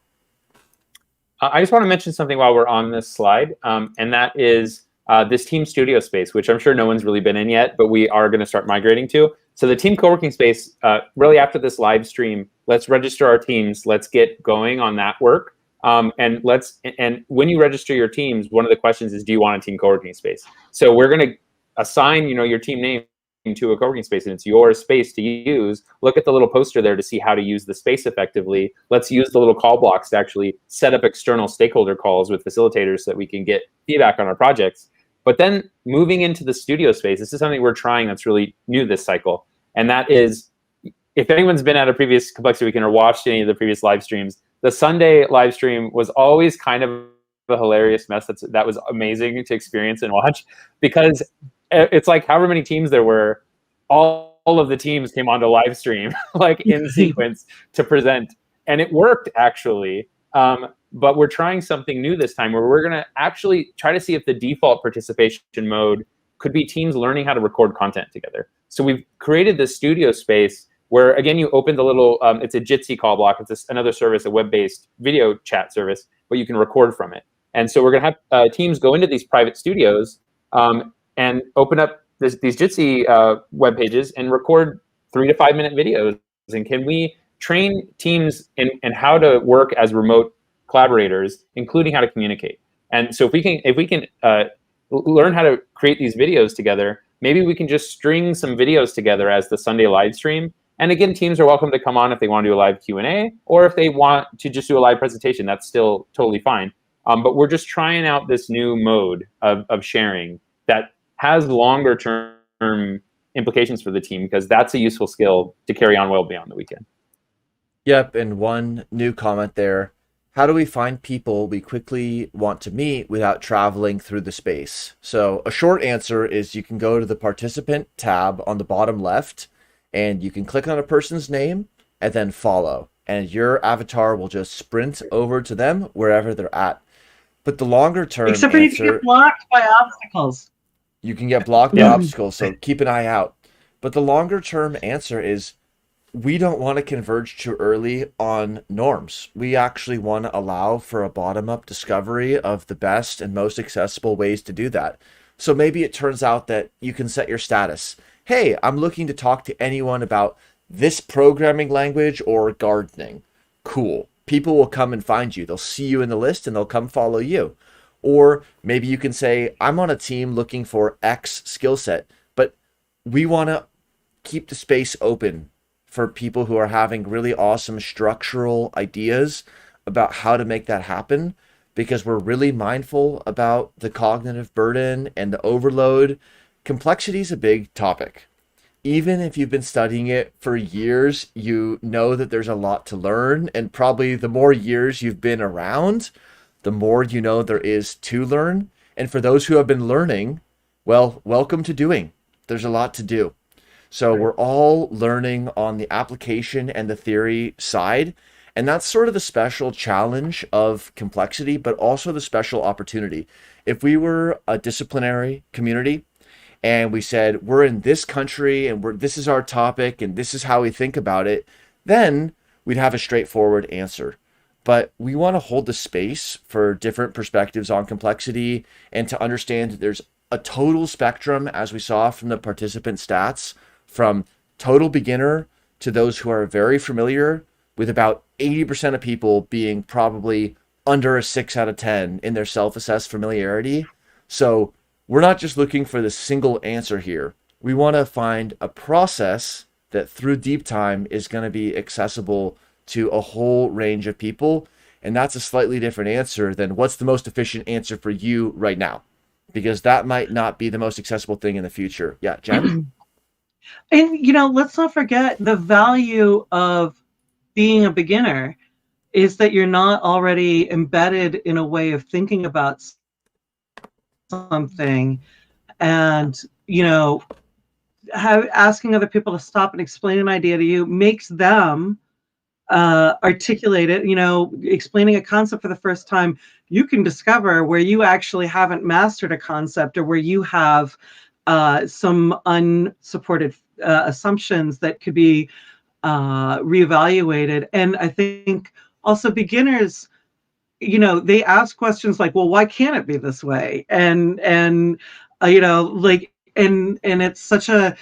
I just want to mention something while we're on this slide, and that is this team studio space, which I'm sure no one's really been in yet, but we are going to start migrating to. So the team co-working space, really after this live stream, let's register our teams. Let's get going on that work. And when you register your teams, one of the questions is, do you want a team co-working space? So we're going to assign, you know, your team name to a co-working space, and it's your space to use. Look at the little poster there to see how to use the space effectively. Let's use the little call blocks to actually set up external stakeholder calls with facilitators so that we can get feedback on our projects. But then moving into the studio space, this is something we're trying that's really new this cycle. And that is, if anyone's been at a previous Complexity Weekend or watched any of the previous live streams, the Sunday live stream was always kind of a hilarious mess. That was amazing to experience and watch, because it's like however many teams there were, all of the teams came onto live stream like in sequence to present, and it worked actually. But we're trying something new this time where we're going to actually try to see if the default participation mode could be teams learning how to record content together. So we've created this studio space where, again, you open the little, it's a Jitsi call block. It's another service, a web-based video chat service, but you can record from it. And so we're going to have teams go into these private studios and open up these Jitsi web pages and record 3 to 5 minute videos. And can we train teams in how to work as remote collaborators, including how to communicate? And so if we can learn how to create these videos together, maybe we can just string some videos together as the Sunday live stream And again, teams are welcome to come on if they want to do a live Q&A, or if they want to just do a live presentation, that's still totally fine. But we're just trying out this new mode of sharing that has longer term implications for the team, because that's a useful skill to carry on well beyond the weekend. Yep, and one new comment there. How do we find people we quickly want to meet without traveling through the space? So a short answer is you can go to the participant tab on the bottom left, and you can click on a person's name and then follow. And your avatar will just sprint over to them wherever they're at. But the longer term Except for you can get blocked by obstacles. You can get blocked by obstacles, so keep an eye out. But the longer term answer is we don't want to converge too early on norms. We actually want to allow for a bottom-up discovery of the best and most accessible ways to do that. So maybe it turns out that you can set your status. Hey, I'm looking to talk to anyone about this programming language or gardening. Cool. People will come and find you. They'll see you in the list and they'll come follow you. Or maybe you can say, I'm on a team looking for X skill set, but we want to keep the space open for people who are having really awesome structural ideas about how to make that happen, because we're really mindful about the cognitive burden and the overload. Complexity is a big topic. Even if you've been studying it for years, you know that there's a lot to learn, and probably the more years you've been around, the more you know there is to learn. And for those who have been learning, well, welcome to doing. There's a lot to do. So we're all learning on the application and the theory side. And that's sort of the special challenge of complexity, but also the special opportunity. If we were a disciplinary community and we said, we're in this country and this is our topic and this is how we think about it, then we'd have a straightforward answer. But we want to hold the space for different perspectives on complexity and to understand that there's a total spectrum, as we saw from the participant stats, from total beginner to those who are very familiar, with about 80% of people being probably under a 6 out of 10 in their self-assessed familiarity. So we're not just looking for the single answer here. We want to find a process that through deep time is going to be accessible to a whole range of people. And that's a slightly different answer than what's the most efficient answer for you right now, because that might not be the most accessible thing in the future. Yeah, Jen? And, let's not forget the value of being a beginner is that you're not already embedded in a way of thinking about something. And, asking other people to stop and explain an idea to you makes them articulate it. Explaining a concept for the first time, you can discover where you actually haven't mastered a concept, or where you have some unsupported assumptions that could be reevaluated. And I think also beginners, they ask questions like, well, why can't it be this way? And it's such a,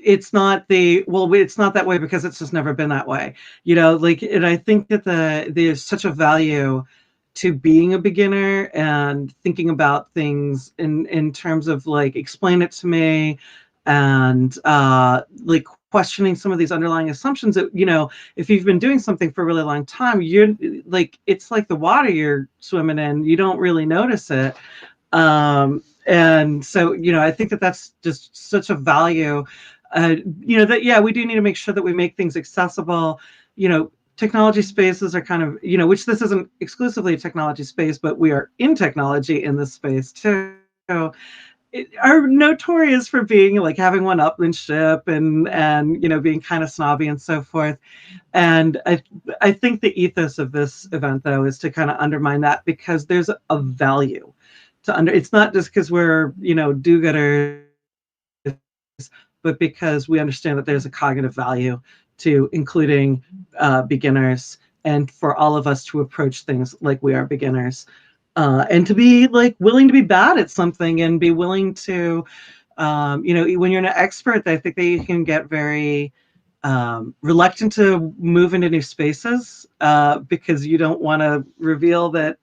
it's not it's not that way because it's just never been that way, and I think that there's such a value to being a beginner and thinking about things in terms of explain it to me, and questioning some of these underlying assumptions that, if you've been doing something for a really long time, you're it's like the water you're swimming in, you don't really notice it. And so, I think that that's just such a value, that, yeah, we do need to make sure that we make things accessible. Technology spaces are kind of, which this isn't exclusively a technology space, but we are in technology in this space too, are notorious for being having one-upmanship and being kind of snobby and so forth. And I think the ethos of this event, though, is to kind of undermine that, because there's a value to it's not just because we're do-gooders, but because we understand that there's a cognitive value to including beginners, and for all of us to approach things like we are beginners, and to be willing to be bad at something, and be willing to, when you're an expert, I think that you can get very reluctant to move into new spaces, because you don't want to reveal that,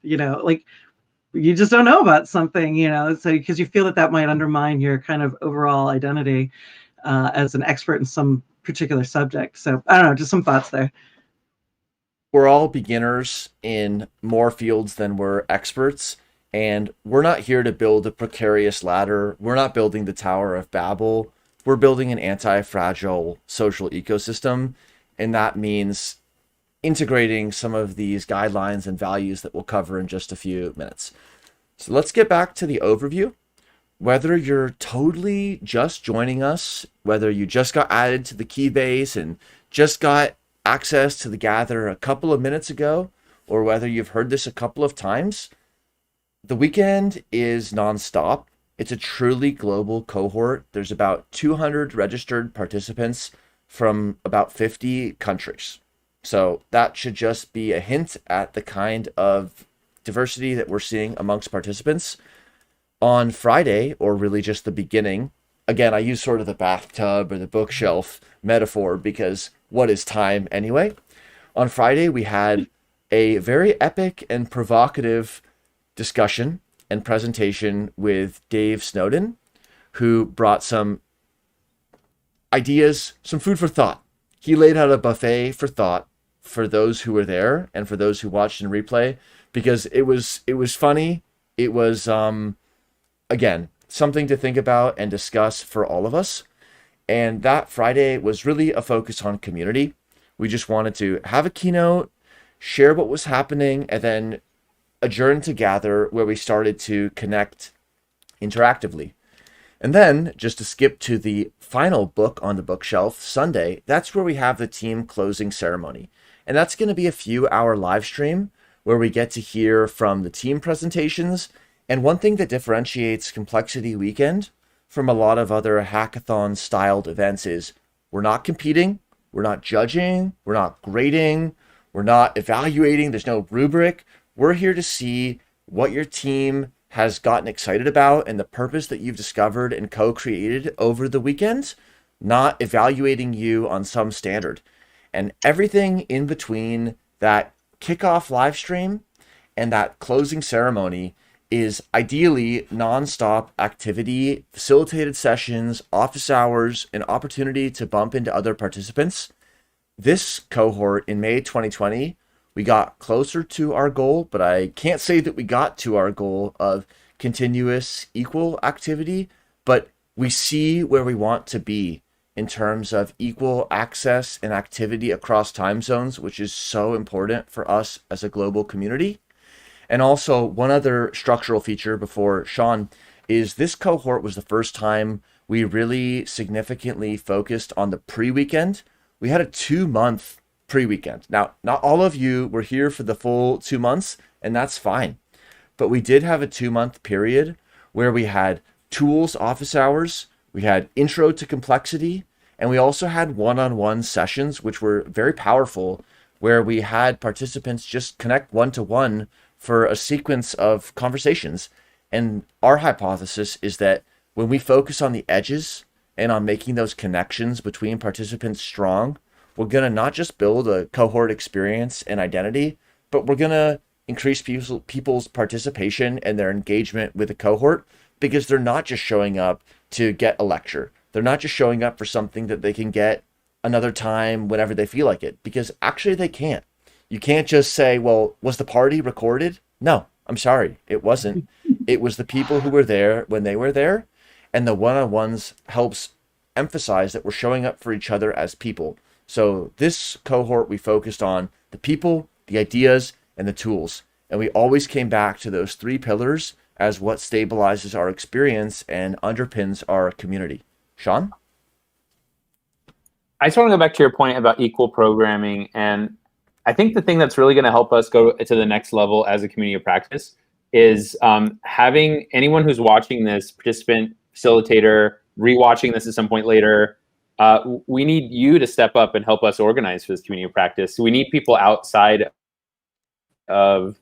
you just don't know about something, so because you feel that might undermine your kind of overall identity as an expert in some particular subject. So I don't know, just some thoughts there. We're all beginners in more fields than we're experts, and we're not here to build a precarious ladder. We're not building the Tower of Babel. We're building an anti-fragile social ecosystem, and that means integrating some of these guidelines and values that we'll cover in just a few minutes. So let's get back to the overview. Whether you're totally just joining us, whether you just got added to the Keybase and just got access to the Gather a couple of minutes ago, or whether you've heard this a couple of times, the weekend is nonstop. It's a truly global cohort. There's about 200 registered participants from about 50 countries. So that should just be a hint at the kind of diversity that we're seeing amongst participants. On Friday, or really just the beginning, again, I use sort of the bathtub or the bookshelf metaphor because what is time anyway? On Friday, we had a very epic and provocative discussion and presentation with Dave Snowden, who brought some ideas, some food for thought. He laid out a buffet for thought for those who were there and for those who watched in replay, because it was funny. It was again, something to think about and discuss for all of us. And that Friday was really a focus on community. We just wanted to have a keynote, share what was happening, and then adjourn to Gather, where we started to connect interactively. And then, just to skip to the final book on the bookshelf, Sunday, that's where we have the team closing ceremony. And that's going to be a few-hour live stream where we get to hear from the team presentations. And one thing that differentiates Complexity Weekend from a lot of other hackathon-styled events is we're not competing, we're not judging, we're not grading, we're not evaluating, there's no rubric. We're here to see what your team has gotten excited about and the purpose that you've discovered and co-created over the weekend, not evaluating you on some standard. And everything in between that kickoff live stream and that closing ceremony is ideally nonstop activity, facilitated sessions, office hours, an opportunity to bump into other participants. This cohort in May 2020, we got closer to our goal, but I can't say that we got to our goal of continuous equal activity, but we see where we want to be in terms of equal access and activity across time zones, which is so important for us as a global community. And also, one other structural feature before Sean is this cohort was the first time we really significantly focused on the pre-weekend. We had a 2-month pre-weekend. Now, not all of you were here for the full 2 months, and that's fine. But we did have a 2-month period where we had tools office hours, we had intro to complexity, and we also had one-on-one sessions, which were very powerful, where we had participants just connect one-to-one for a sequence of conversations. And our hypothesis is that when we focus on the edges and on making those connections between participants strong, we're going to not just build a cohort experience and identity, but we're going to increase people's participation and their engagement with the cohort, because they're not just showing up to get a lecture. They're not just showing up for something that they can get another time whenever they feel like it, because actually they can't. You can't just say, well, was the party recorded? No, I'm sorry, it wasn't. It was the people who were there when they were there, and the one-on-ones helps emphasize that we're showing up for each other as people. So this cohort, we focused on the people, the ideas, and the tools. And we always came back to those 3 pillars as what stabilizes our experience and underpins our community. Sean? I just want to go back to your point about equal programming. And I think the thing that's really going to help us go to the next level as a community of practice is having anyone who's watching this, participant, facilitator, rewatching this at some point later, we need you to step up and help us organize for this community of practice. We need people outside of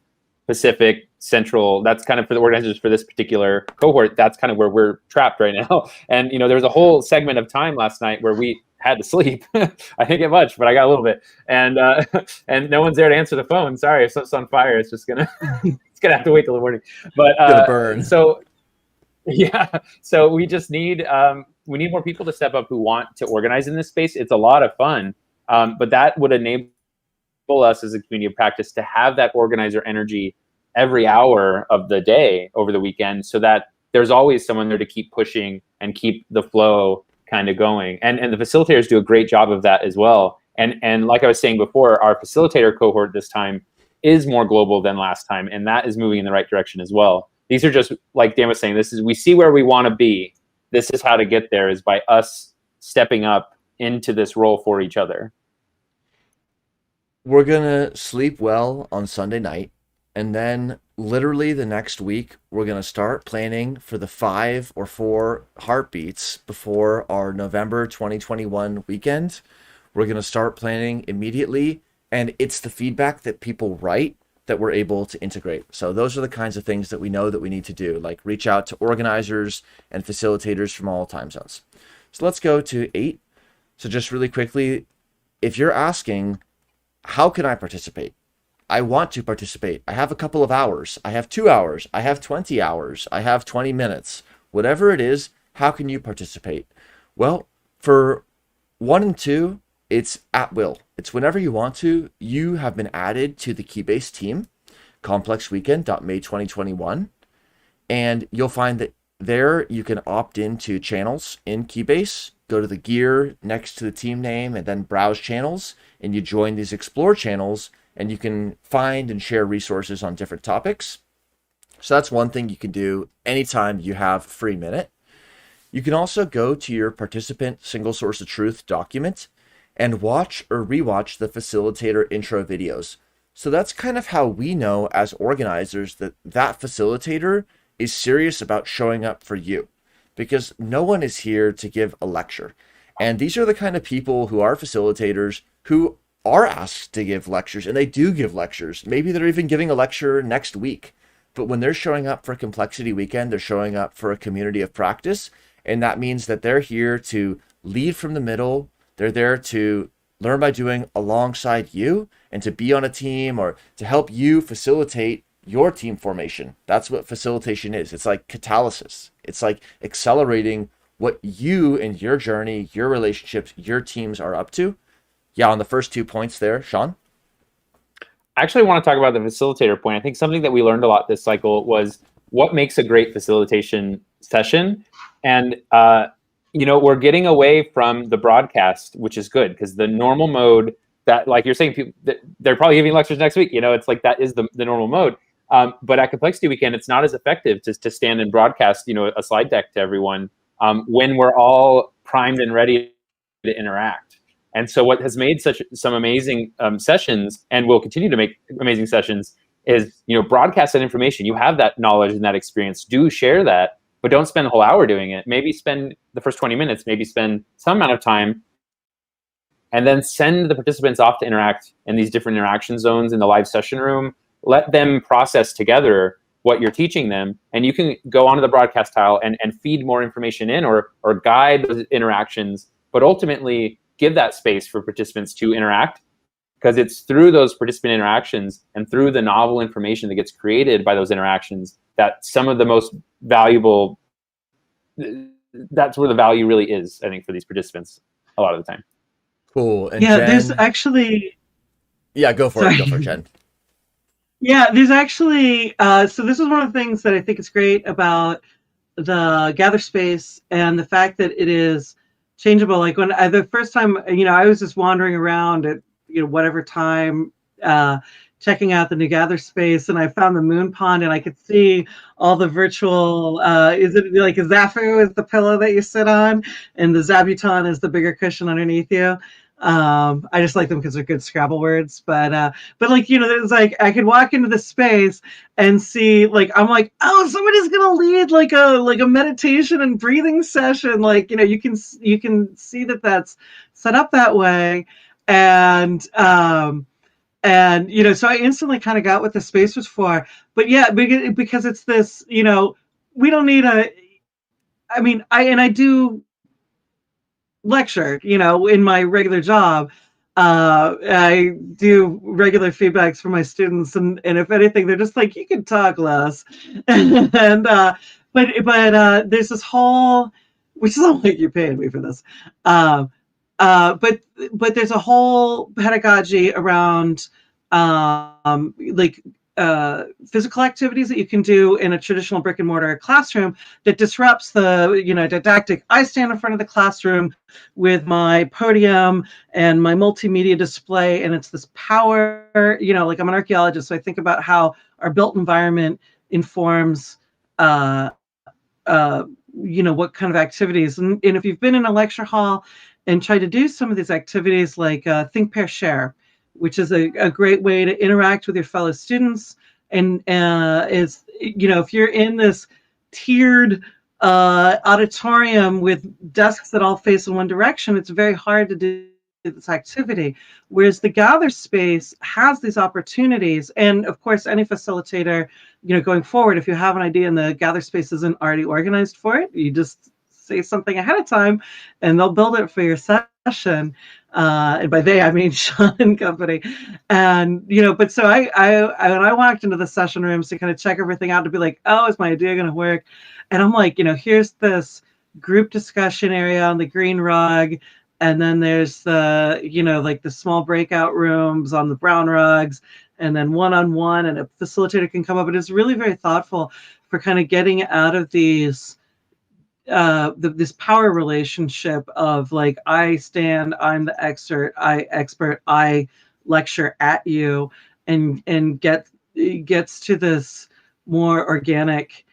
Pacific Central. That's kind of for the organizers for this particular cohort. That's kind of where we're trapped right now. And there was a whole segment of time last night where we had to sleep. I didn't get much, but I got a little bit. And and no one's there to answer the phone. Sorry, if something's on fire, it's gonna have to wait till the morning. But Gonna burn. so yeah, so we just need more people to step up who want to organize in this space. It's a lot of fun, but that would enable us as a community of practice to have that organizer energy every hour of the day over the weekend, so that there's always someone there to keep pushing and keep the flow kind of going. And the facilitators do a great job of that as well. And like I was saying before, our facilitator cohort this time is more global than last time, and that is moving in the right direction as well. These are just, like Dan was saying, we see where we want to be. This is how to get there, is by us stepping up into this role for each other. We're gonna sleep well on Sunday night, and then literally the next week we're gonna start planning for the 5 or 4 heartbeats before our November 2021 weekend. We're gonna start planning immediately, and it's the feedback that people write that we're able to integrate. So those are the kinds of things that we know that we need to do, like reach out to organizers and facilitators from all time zones. So let's go to 8. So just really quickly, if you're asking, how can I participate? I want to participate. I have a couple of hours. I have 2 hours. I have 20 hours. I have 20 minutes. Whatever it is, how can you participate? Well, for 1 and 2, it's at will. It's whenever you want to. You have been added to the Keybase team, complexweekend.may2021, and you'll find that there you can opt into channels in Keybase, go to the gear next to the team name, and then browse channels, and you join these explore channels, and you can find and share resources on different topics. So that's one thing you can do anytime you have a free minute. You can also go to your participant single source of truth document and watch or rewatch the facilitator intro videos. So that's kind of how we know as organizers that that facilitator is serious about showing up for you, because no one is here to give a lecture. And these are the kind of people who are facilitators who are asked to give lectures, and they do give lectures. Maybe they're even giving a lecture next week. But when they're showing up for Complexity Weekend, they're showing up for a community of practice. And that means that they're here to lead from the middle. They're there to learn by doing alongside you, and to be on a team, or to help you facilitate your team formation. That's what facilitation is. It's like catalysis. It's like accelerating what you and your journey, your relationships, your teams are up to. Yeah, on the first 2 points there, Sean? I actually want to talk about the facilitator point. I think something that we learned a lot this cycle was what makes a great facilitation session. And we're getting away from the broadcast, which is good, because the normal mode that, like you're saying, people, they're probably giving lectures next week. It's like that is the normal mode. But at Complexity Weekend, it's not as effective to stand and broadcast, a slide deck to everyone when we're all primed and ready to interact. And so what has made some amazing sessions, and will continue to make amazing sessions, is, broadcast that information. You have that knowledge and that experience. Do share that, but don't spend the whole hour doing it. Maybe spend the first 20 minutes, maybe spend some amount of time, and then send the participants off to interact in these different interaction zones in the live session room. Let them process together what you're teaching them, and you can go onto the broadcast tile and feed more information in, or guide those interactions, but ultimately give that space for participants to interact, because it's through those participant interactions and through the novel information that gets created by those interactions that some of the most valuable, that's where the value really is, I think, for these participants a lot of the time. Cool. And yeah, Jen, there's actually... Yeah, go for Sorry. it. Go for it, Jen. Yeah, there's actually... so this is one of the things that I think is great about the Gather space, and the fact that it is changeable. Like when the first time, I was just wandering around at, whatever time, checking out the new Gather space, and I found the moon pond, and I could see all the virtual, is it like a Zafu is the pillow that you sit on, and the Zabuton is the bigger cushion underneath you. I just like them because they're good Scrabble words, but like, there's like, I could walk into the space and see, like, I'm like, oh, somebody's gonna lead like a meditation and breathing session. Like, you can see that that's set up that way. And so I instantly kind of got what the space was for. But yeah, because it's this, we don't need I do lecture, in my regular job, I do regular feedbacks for my students, and if anything, they're just like, you can talk less. And but there's this whole, which is not like you're paying me for this, uh, but there's a whole pedagogy around like physical activities that you can do in a traditional brick and mortar classroom that disrupts the didactic. I stand in front of the classroom with my podium and my multimedia display, and it's this power, like I'm an archaeologist, so I think about how our built environment informs uh, uh, what kind of activities. And if you've been in a lecture hall and tried to do some of these activities like think, pair, share, which is a great way to interact with your fellow students, and is, if you're in this tiered auditorium with desks that all face in one direction, it's very hard to do this activity. Whereas the gather space has these opportunities. And of course, any facilitator, going forward, if you have an idea and the gather space isn't already organized for it, you just say something ahead of time and they'll build it for your session. And by they, I mean Sean and company. And, but so when I walked into the session rooms to kind of check everything out to be like, oh, is my idea going to work? And I'm like, here's this group discussion area on the green rug. And then there's the, like the small breakout rooms on the brown rugs, and then one-on-one, and a facilitator can come up. And it's really very thoughtful for kind of getting out of these, this power relationship of like, I stand, I'm the expert, I lecture at you, and it gets to this more organic,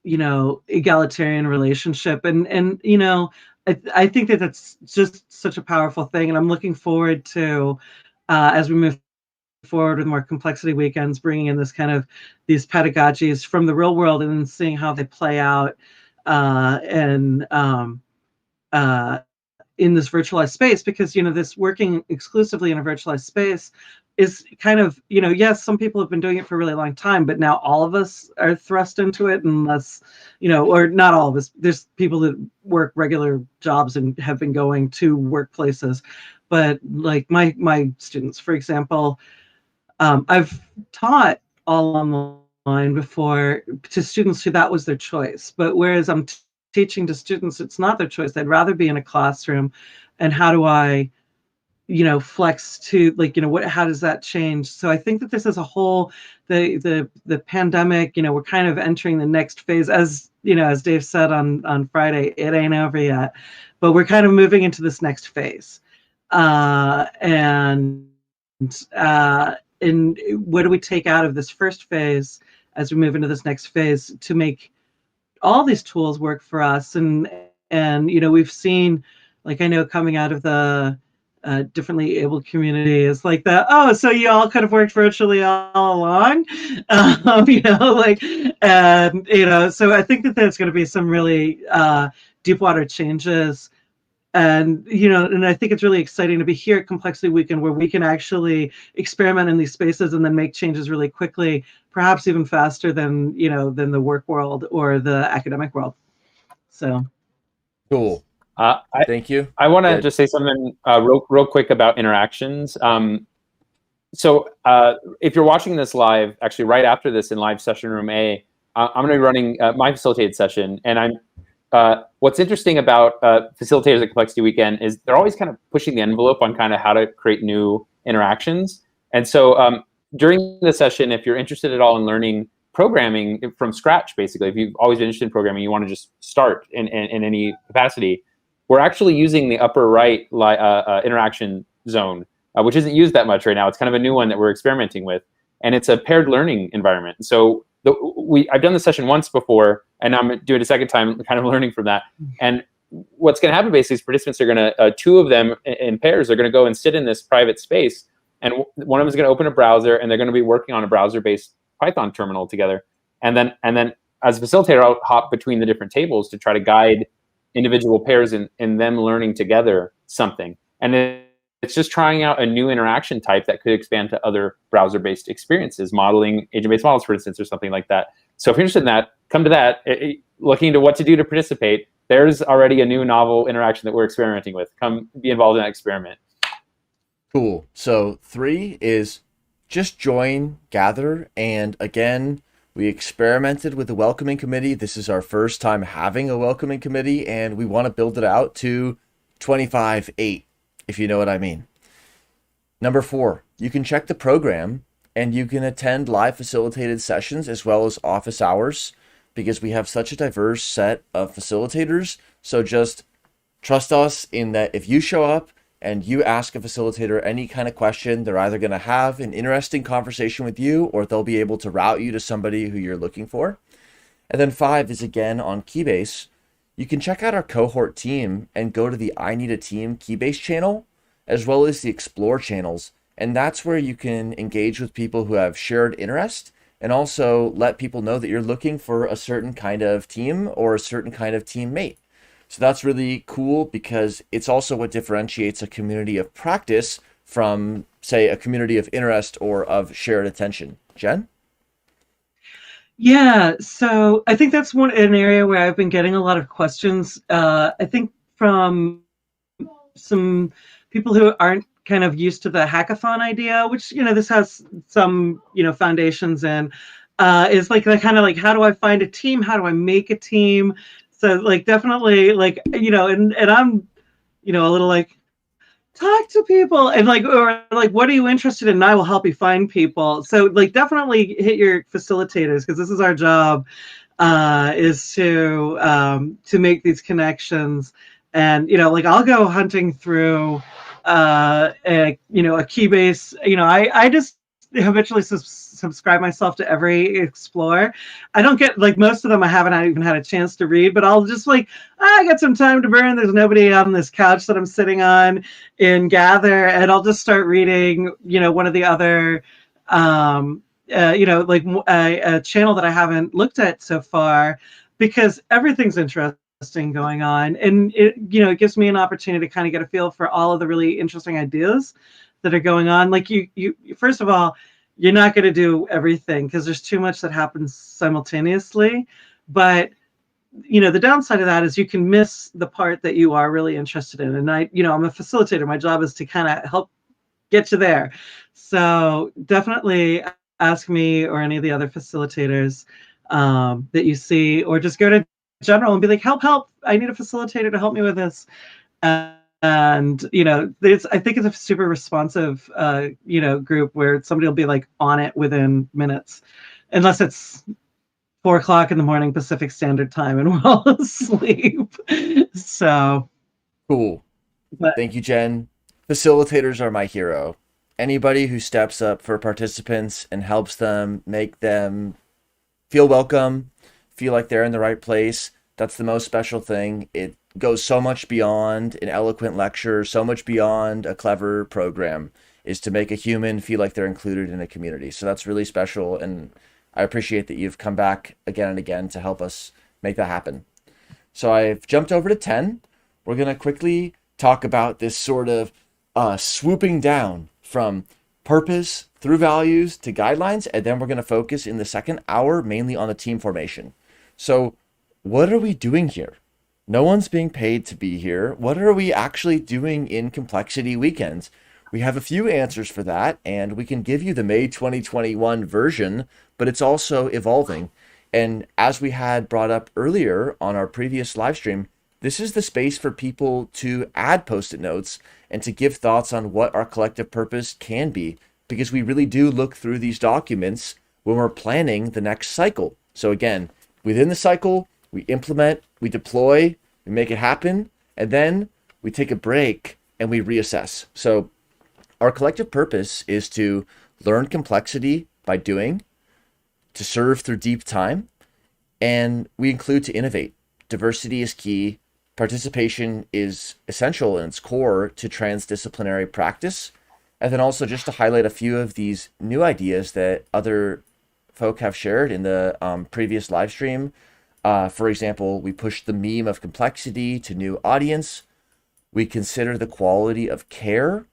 egalitarian relationship. And I think that that's just such a powerful thing. And I'm looking forward to, as we move forward with more complexity weekends, bringing in this kind of these pedagogies from the real world and then seeing how they play out and in this virtualized space. Because this working exclusively in a virtualized space is kind of, yes, some people have been doing it for a really long time, but now all of us are thrust into it, unless, or not all of us. There's people that work regular jobs and have been going to workplaces, but like my students, for example, I've taught all online before to students who that was their choice. But whereas I'm teaching to students, it's not their choice. They'd rather be in a classroom. And how do I, flex to, like, how does that change? So I think that this is a whole, the pandemic, we're kind of entering the next phase, as as Dave said on Friday, it ain't over yet, but we're kind of moving into this next phase. And what do we take out of this first phase as we move into this next phase to make all these tools work for us? And we've seen, like, I know coming out of the differently abled community is like that, oh, so you all kind of worked virtually all along. Like, and so I think that there's going to be some really deep water changes. And and I think it's really exciting to be here at Complexity Weekend, where we can actually experiment in these spaces and then make changes really quickly, perhaps even faster than than the work world or the academic world. So Cool. I Thank you. I want to Good. just say something real quick about interactions. So if you're watching this live, actually right after this in live session room A, I'm going to be running my facilitated session. And what's interesting about facilitators at Complexity Weekend is they're always kind of pushing the envelope on kind of how to create new interactions. And so during the session, if you're interested at all in learning programming from scratch, basically, if you've always been interested in programming, you want to just start in any capacity, we're actually using the upper right interaction zone, which isn't used that much right now. It's kind of a new one that we're experimenting with. And it's a paired learning environment. So I've done the session once before, and I'm doing it a second time, kind of learning from that. And what's going to happen basically is participants are going to, two of them in pairs are going to go and sit in this private space. And one of them is going to open a browser, and they're going to be working on a browser-based Python terminal together. And then as a facilitator, I'll hop between the different tables to try to guide individual pairs in them learning together something. And it's just trying out a new interaction type that could expand to other browser-based experiences, modeling agent-based models, for instance, or something like that. So if you're interested in that, come to that. Looking into what to do to participate, there's already a new novel interaction that we're experimenting with. Come be involved in that experiment. Cool. So 3 is just join, gather, and again, we experimented with the welcoming committee. This is our first time having a welcoming committee, and we want to build it out to 25-8, if you know what I mean. Number 4, you can check the program and you can attend live facilitated sessions as well as office hours because we have such a diverse set of facilitators. So just trust us in that if you show up and you ask a facilitator any kind of question, they're either going to have an interesting conversation with you or they'll be able to route you to somebody who you're looking for. And then 5 is again on Keybase. You can check out our cohort team and go to the I Need a Team Keybase channel, as well as the Explore channels. And that's where you can engage with people who have shared interest and also let people know that you're looking for a certain kind of team or a certain kind of teammate. So that's really cool because it's also what differentiates a community of practice from, say, a community of interest or of shared attention. Jen? Yeah, so I think that's an area where I've been getting a lot of questions. I think from some people who aren't kind of used to the hackathon idea, which this has some foundations in, is like the kind of like, how do I find a team? How do I make a team? So like definitely like and I'm a little like, talk to people and like, or like, what are you interested in? And I will help you find people. So like definitely hit your facilitators because this is our job, is to make these connections. And like I'll go hunting through a Keybase. I just habitually subscribe myself to every Explore. I don't get like most of them I haven't even had a chance to read, but I'll just like, I got some time to burn. There's nobody on this couch that I'm sitting on in Gather, and I'll just start reading one of the other like a channel that I haven't looked at so far, because everything's interesting going on, and it gives me an opportunity to kind of get a feel for all of the really interesting ideas that are going on. Like you first of all, you're not going to do everything because there's too much that happens simultaneously, but the downside of that is you can miss the part that you are really interested in. And I'm a facilitator. My job is to kind of help get you there. So definitely ask me or any of the other facilitators that you see, or just go to general and be like, help, I need a facilitator to help me with this. And I think it's a super responsive group where somebody will be like on it within minutes, unless it's 4:00 in the morning Pacific Standard Time and we're all asleep. So Cool. but Thank you, Jen. Facilitators are my hero. Anybody who steps up for participants and helps them make them feel welcome, feel like they're in the right place, that's the most special thing. It goes so much beyond an eloquent lecture, so much beyond a clever program, is to make a human feel like they're included in a community. So that's really special, and I appreciate that you've come back again and again to help us make that happen. So I've jumped over to 10. We're going to quickly talk about this sort of swooping down from purpose through values to guidelines, and then we're going to focus in the second hour mainly on the team formation. So what are we doing here? No one's being paid to be here. What are we actually doing in Complexity Weekends? We have a few answers for that, and we can give you the May 2021 version, but it's also evolving. And as we had brought up earlier on our previous live stream, this is the space for people to add post-it notes and to give thoughts on what our collective purpose can be, because we really do look through these documents when we're planning the next cycle. So again, within the cycle, we implement, we deploy, we make it happen, and then we take a break and we reassess. So our collective purpose is to learn complexity by doing, to serve through deep time, and we include to innovate. Diversity is key. Participation is essential in its core to transdisciplinary practice. And then also just to highlight a few of these new ideas that other folk have shared in the previous live stream. For example, we push the meme of complexity to new audience. We consider the quality of care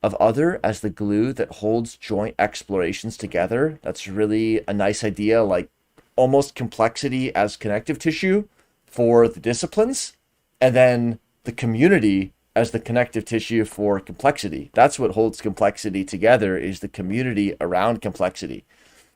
of other as the glue that holds joint explorations together. That's really a nice idea, like almost complexity as connective tissue for the disciplines, and then the community as the connective tissue for complexity. That's what holds complexity together, is the community around complexity.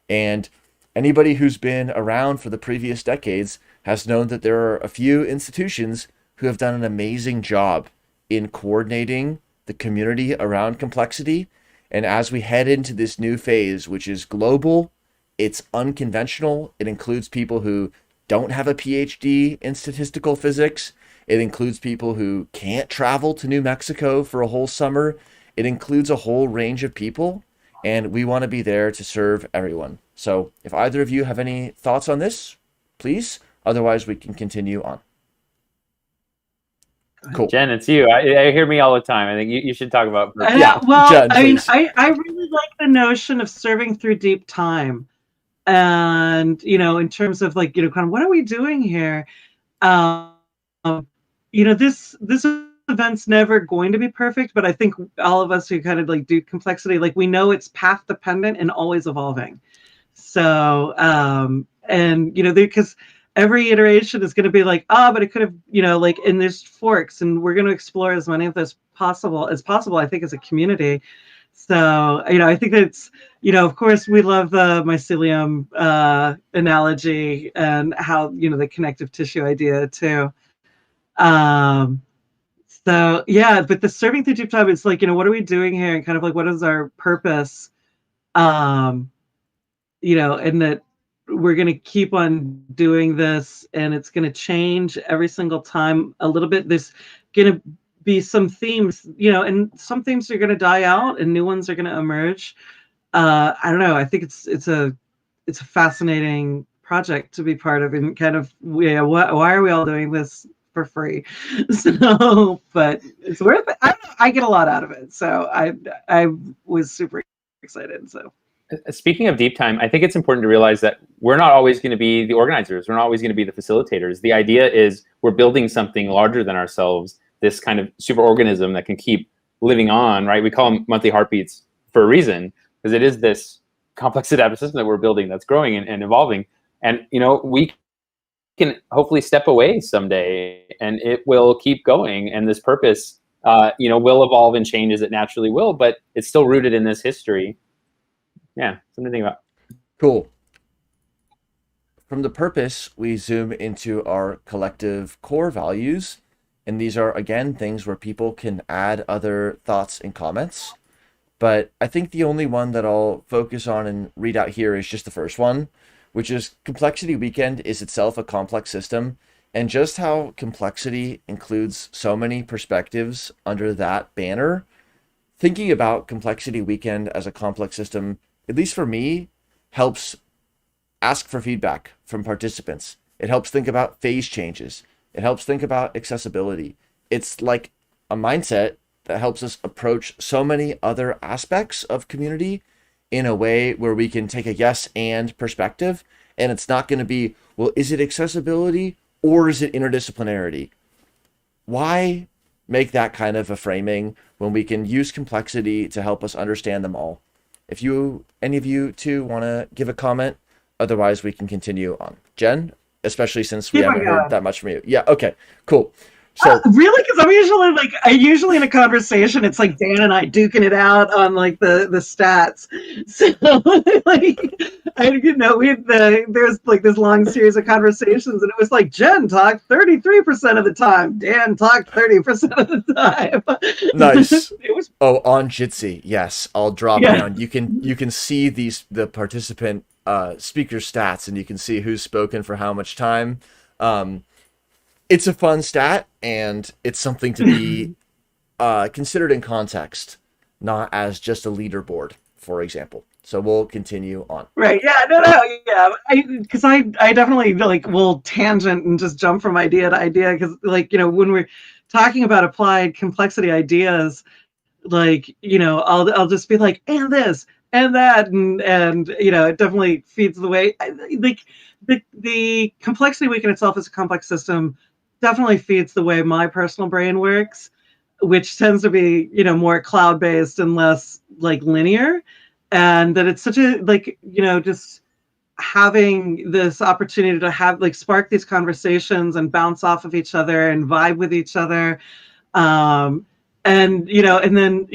And anybody who's been around for the previous decades has known that there are a few institutions who have done an amazing job in coordinating the community around complexity. And as we head into this new phase, which is global, it's unconventional, it includes people who don't have a PhD in statistical physics. It includes people who can't travel to New Mexico for a whole summer. It includes a whole range of people, and we want to be there to serve everyone. So if either of you have any thoughts on this, please. Otherwise, we can continue on. Cool. Jen, it's you. I hear me all the time. I think you should talk about. Yeah, well, Jen, I mean, please. I really like the notion of serving through deep time. And, in terms of like, kind of what are we doing here? This event's never going to be perfect, but I think all of us who kind of like do complexity, like we know it's path dependent and always evolving. So, and, because every iteration is going to be like, but it could have, like, and there's forks, and we're going to explore as many of those possible, I think, as a community. So, I think that's, of course, we love the mycelium analogy and how, the connective tissue idea too. So, yeah, but the serving through deep time is like, what are we doing here? And kind of like, what is our purpose? And that we're going to keep on doing this, and it's going to change every single time a little bit. There's going to be some themes, and some themes are going to die out and new ones are going to emerge. I don't know. I think it's a fascinating project to be part of, and kind of, why are we all doing this for free? So, but it's worth it. I don't know, I get a lot out of it. So I was super excited. So. Speaking of deep time, I think it's important to realize that we're not always going to be the organizers. We're not always going to be the facilitators. The idea is we're building something larger than ourselves, this kind of super organism that can keep living on, right? We call them monthly heartbeats for a reason, because it is this complex adaptive system that we're building that's growing and evolving. And, we can hopefully step away someday and it will keep going. And this purpose, will evolve and change as it naturally will, but it's still rooted in this history. Yeah, something to think about. Cool. From the purpose, we zoom into our collective core values. And these are, again, things where people can add other thoughts and comments. But I think the only one that I'll focus on and read out here is just the first one, which is Complexity Weekend is itself a complex system. And just how complexity includes so many perspectives under that banner. Thinking about Complexity Weekend as a complex system, at least for me, helps ask for feedback from participants. It helps think about phase changes. It helps think about accessibility. It's like a mindset that helps us approach so many other aspects of community in a way where we can take a yes and perspective. And it's not going to be, well, is it accessibility or is it interdisciplinarity? Why make that kind of a framing when we can use complexity to help us understand them all? If any of you two want to give a comment, otherwise we can continue on. Jen, especially since we haven't heard that much from you. Yeah, okay, cool. So really, because I'm usually in a conversation, it's like Dan and I duking it out on like the stats. So there's like this long series of conversations, and it was like Jen talked 33% of the time, Dan talked 30% of the time. Nice. On Jitsi, yes, I'll drop down. You can see the participant speaker stats, and you can see who's spoken for how much time. It's a fun stat, and it's something to be considered in context, not as just a leaderboard, for example. So we'll continue on. Right. Yeah. No. Yeah. Because I definitely will tangent and just jump from idea to idea, because when we're talking about applied complexity ideas, I'll just be like, and this and that, and it definitely feeds the way. The Complexity Week in itself is a complex system. Definitely feeds the way my personal brain works, which tends to be, more cloud-based and less linear. And that it's such a, just having this opportunity to have, spark these conversations and bounce off of each other and vibe with each other. and and then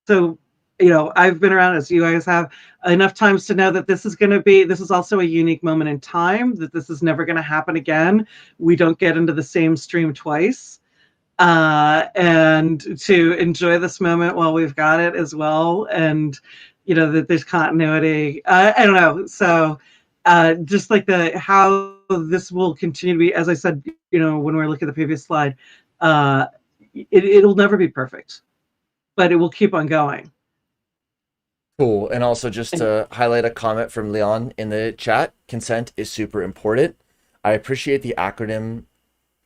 so I've been around, as you guys have, enough times to know that this is also a unique moment in time, that this is never going to happen again. We don't get into the same stream twice, and to enjoy this moment while we've got it as well, and that there's continuity. I don't know, so just like the how this will continue to be, as I said, when we're looking at the previous slide, uh, it'll never be perfect, but it will keep on going. Cool. And also just to highlight a comment from Leon in the chat, consent is super important. I appreciate the acronym.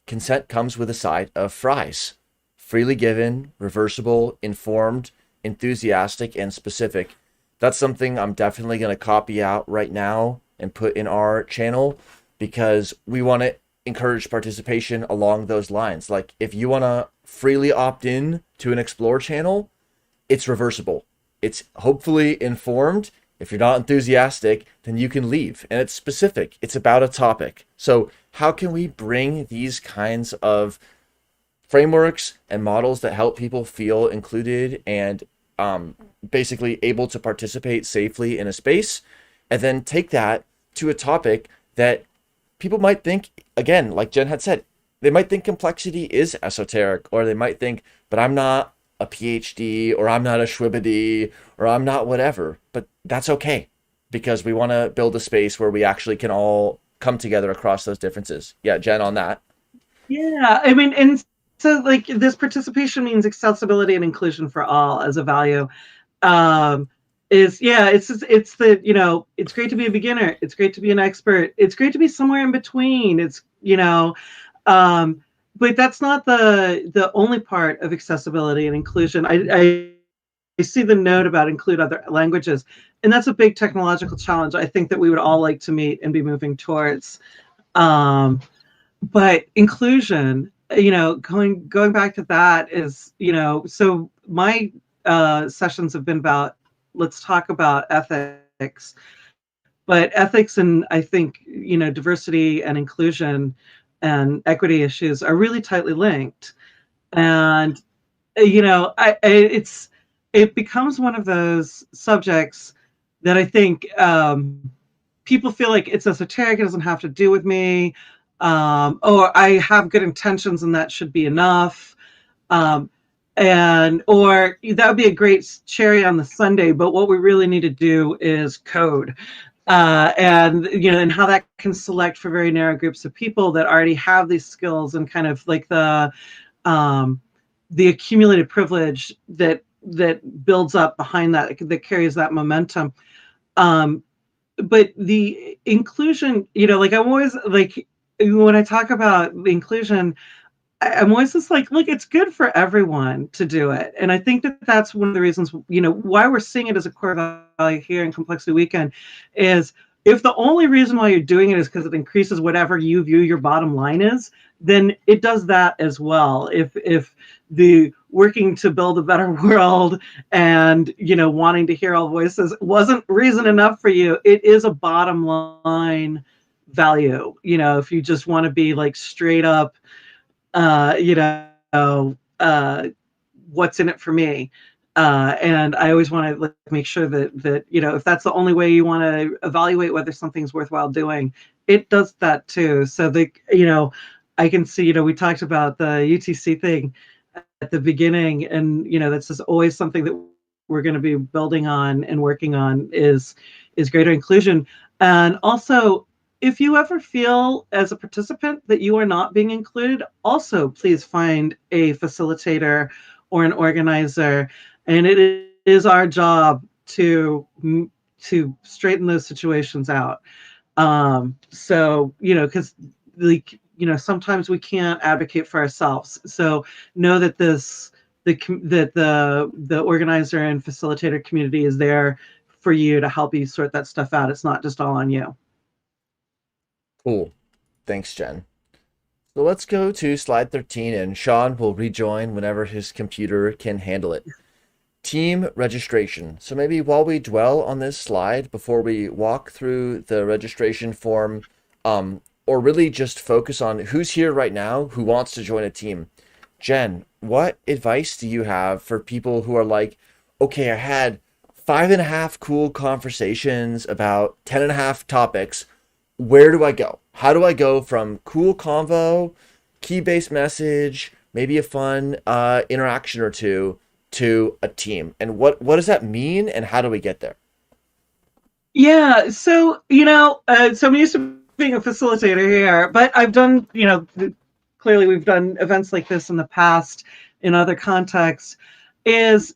Consent comes with a side of fries. Freely given, reversible, informed, enthusiastic, and specific. That's something I'm definitely going to copy out right now and put in our channel, because we want to encourage participation along those lines. Like, if you want to freely opt in to an Explore channel, it's reversible. It's hopefully informed. If you're not enthusiastic, then you can leave. And it's specific. It's about a topic. So how can we bring these kinds of frameworks and models that help people feel included and basically able to participate safely in a space, and then take that to a topic that people might think, again, like Jen had said, they might think complexity is esoteric, or they might think, but I'm not a PhD, or I'm not a Schwibity, or I'm not whatever. But that's okay, because we want to build a space where we actually can all come together across those differences. Yeah, Jen, on that. Yeah, I mean, and so like this participation means accessibility and inclusion for all as a value. It's the it's great to be a beginner, it's great to be an expert, it's great to be somewhere in between. It's but that's not the only part of accessibility and inclusion. I see the note about include other languages, and that's a big technological challenge I think that we would all like to meet and be moving towards. But inclusion, going back to that is, so my sessions have been about, let's talk about ethics, but ethics and I think diversity and inclusion and equity issues are really tightly linked. And it becomes one of those subjects that I think people feel like it's esoteric, it doesn't have to do with me, or I have good intentions and that should be enough. Or that would be a great cherry on the sundae, but what we really need to do is code. And how that can select for very narrow groups of people that already have these skills, and kind of like the accumulated privilege that builds up behind that carries that momentum. But the inclusion, like I'm always like, when I talk about the inclusion, I'm always just like, look, it's good for everyone to do it. And I think that that's one of the reasons, why we're seeing it as a core value here in Complexity Weekend, is if the only reason why you're doing it is because it increases whatever you view your bottom line is, then it does that as well. If the working to build a better world and wanting to hear all voices wasn't reason enough for you, it is a bottom line value. If you just want to be like straight up, what's in it for me, and I always want to make sure that if that's the only way you want to evaluate whether something's worthwhile doing, it does that too. So I can see, we talked about the UTC thing at the beginning, and that's just always something that we're going to be building on and working on is greater inclusion. And also, if you ever feel as a participant that you are not being included, also please find a facilitator or an organizer, and it is our job to straighten those situations out. So because sometimes we can't advocate for ourselves. So know that the organizer and facilitator community is there for you to help you sort that stuff out. It's not just all on you. Cool. Thanks, Jen. So let's go to slide 13, and Sean will rejoin whenever his computer can handle it. Team registration. So maybe while we dwell on this slide, before we walk through the registration form, or really just focus on who's here right now who wants to join a team. Jen, what advice do you have for people who are like, okay, I had 5.5 cool conversations about 10.5 topics. Where do I go? How do I go from cool convo, key-based message, maybe a fun interaction or two to a team? And what does that mean, and how do we get there? Yeah, so so I'm used to being a facilitator here, but I've done, clearly we've done events like this in the past in other contexts. Is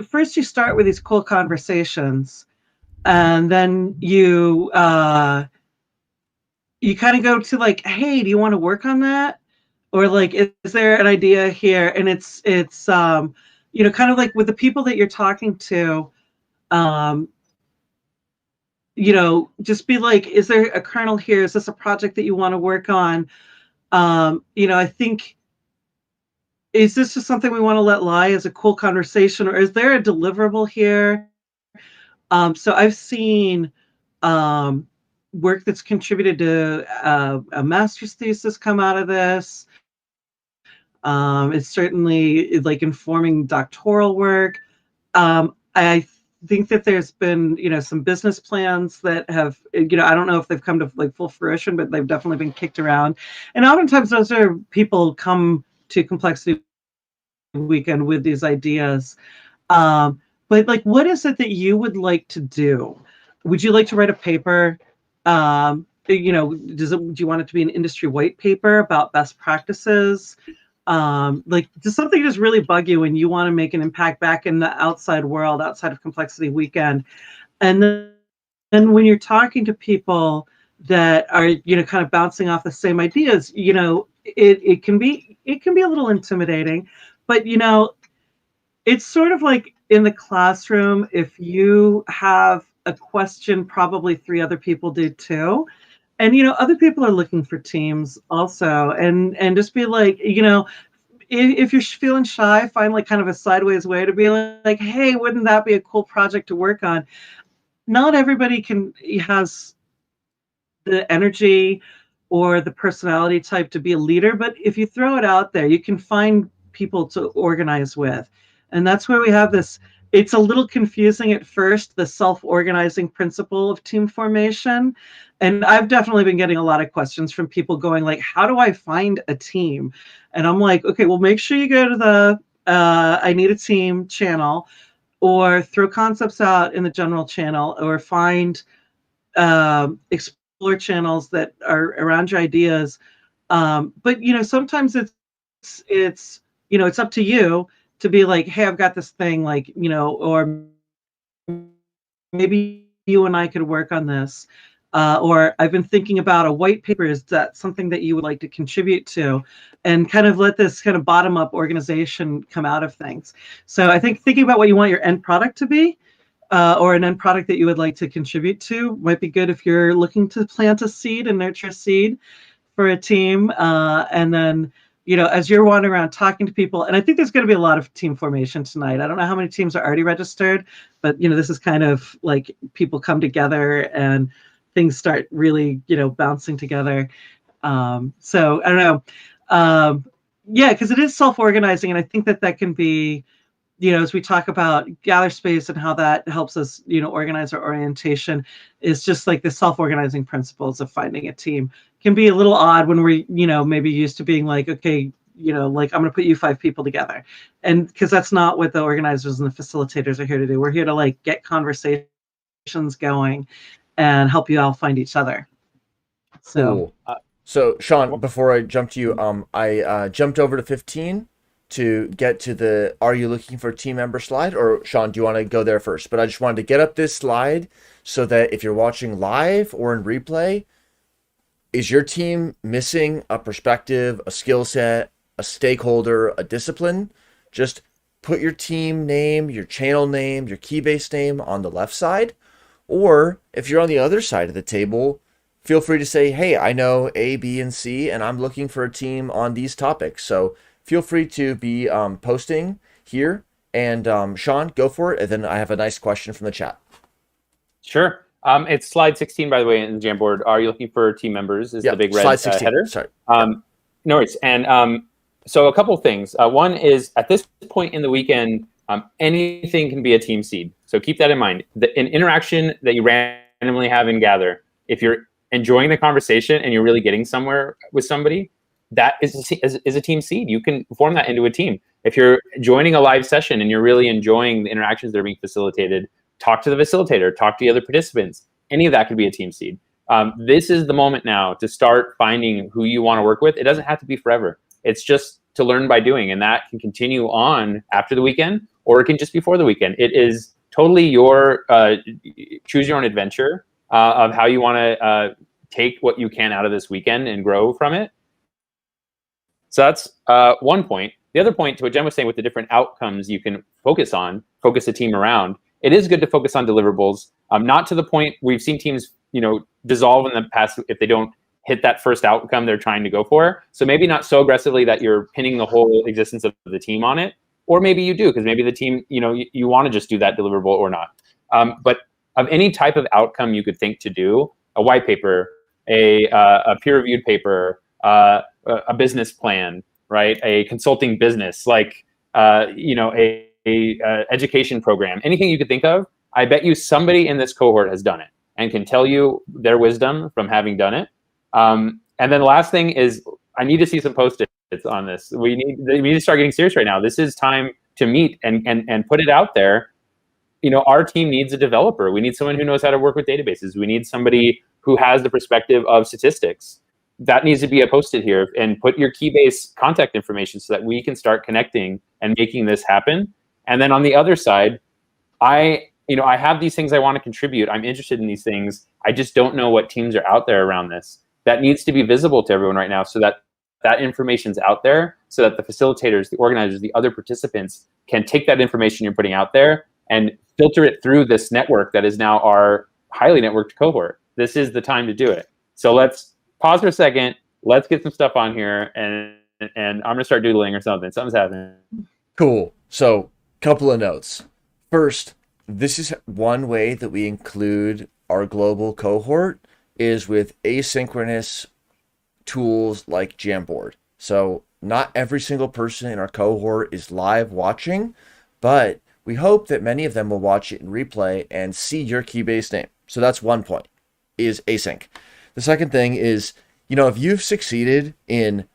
first you start with these cool conversations, and then you kind of go to like, hey, do you want to work on that? Or like, is there an idea here? And it's kind of like with the people that you're talking to, um, just be like, is there a kernel here? Is this a project that you want to work on? I think, is this just something we want to let lie as a cool conversation, or is there a deliverable here? So I've seen um, work that's contributed to a master's thesis come out of this. It's certainly like informing doctoral work. I think that there's been, some business plans that have, I don't know if they've come to like full fruition, but they've definitely been kicked around. And oftentimes those are people come to Complexity Weekend with these ideas. But like, what is it that you would like to do? Would you like to write a paper? Do you want it to be an industry white paper about best practices? Like, does something just really bug you and you want to make an impact back in the outside world, outside of Complexity Weekend? And then when you're talking to people that are, kind of bouncing off the same ideas, it can be a little intimidating, but it's sort of like in the classroom, if you have a question, probably three other people do too. And other people are looking for teams also, and just be like, if you're feeling shy, find like kind of a sideways way to be like, hey, wouldn't that be a cool project to work on? Not everybody has the energy or the personality type to be a leader, but if you throw it out there, you can find people to organize with. And that's where we have this. It's a little confusing at first, the self-organizing principle of team formation. And I've definitely been getting a lot of questions from people going like, how do I find a team? And I'm like, okay, well, make sure you go to the I need a team channel, or throw concepts out in the general channel, or find explore channels that are around your ideas. But sometimes it's up to you to be like, hey, I've got this thing, like, or maybe you and I could work on this. Or I've been thinking about a white paper. Is that something that you would like to contribute to? And kind of let this kind of bottom up organization come out of things. So I think thinking about what you want your end product to be, or an end product that you would like to contribute to, might be good if you're looking to plant a seed and nurture a seed for a team. And then, as you're wandering around talking to people, and I think there's going to be a lot of team formation tonight. I don't know how many teams are already registered, but this is kind of like people come together and things start really, bouncing together. So I don't know. Yeah, because it is self-organizing, and I think that can be, as we talk about gather space and how that helps us, organize our orientation, is just like the self-organizing principles of finding a team can be a little odd when we're, maybe used to being like, okay, like I'm going to put you 5 people together. And because that's not what the organizers and the facilitators are here to do. We're here to like get conversations going and help you all find each other. So, Cool. So, Sean, before I jump to you, I jumped over to 15 to get to the "Are you looking for a team member?" slide. Or Sean, do you want to go there first? But I just wanted to get up this slide so that if you're watching live or in replay, is your team missing a perspective, a skill set, a stakeholder, a discipline? Just put your team name, your channel name, your key-based name on the left side. Or if you're on the other side of the table, feel free to say, hey, I know A, B, and C, and I'm looking for a team on these topics. So feel free to be posting here. And Sean, go for it. And then I have a nice question from the chat. Sure. It's slide 16, by the way, in the Jamboard. Are you looking for team members? Is the big red slide 16. header? Sorry. No worries. And So a couple things. One is at this point in the weekend, anything can be a team seed. So keep that in mind. An interaction that you randomly have in Gather, if you're enjoying the conversation and you're really getting somewhere with somebody, that is a team seed. You can form that into a team. If you're joining a live session and you're really enjoying the interactions that are being facilitated, talk to the facilitator, talk to the other participants. Any of that could be a team seed. This is the moment now to start finding who you want to work with. It doesn't have to be forever. It's just to learn by doing, and that can continue on after the weekend, or it can just be before the weekend. It is totally your choose your own adventure of how you want to take what you can out of this weekend and grow from it. So that's one point. The other point to what Jen was saying with the different outcomes you can focus a team around. It is good to focus on deliverables, not to the point we've seen teams, dissolve in the past if they don't hit that first outcome they're trying to go for. So maybe not so aggressively that you're pinning the whole existence of the team on it, or maybe you do, because maybe the team, you want to just do that deliverable or not. But of any type of outcome you could think to do, a white paper, a peer-reviewed paper, a business plan, right? A consulting business, like a education program, anything you could think of. I bet you somebody in this cohort has done it and can tell you their wisdom from having done it. And then the last thing is, I need to see some post-its on this. We need to start getting serious right now. This is time to meet and put it out there. Our team needs a developer. We need someone who knows how to work with databases. We need somebody who has the perspective of statistics. That needs to be a post-it here, and put your Keybase contact information so that we can start connecting and making this happen. And then on the other side, I have these things I want to contribute. I'm interested in these things. I just don't know what teams are out there around this. That needs to be visible to everyone right now, so that that information's out there, so that the facilitators, the organizers, the other participants can take that information you're putting out there and filter it through this network that is now our highly networked cohort. This is the time to do it. So let's pause for a second. Let's get some stuff on here, and I'm gonna start doodling or something. Something's happening. Cool. So, couple of notes. First, this is one way that we include our global cohort is with asynchronous tools like Jamboard. So not every single person in our cohort is live watching, but we hope that many of them will watch it in replay and see your Keybase name. So that's one point, is async. The second thing is, if you've succeeded in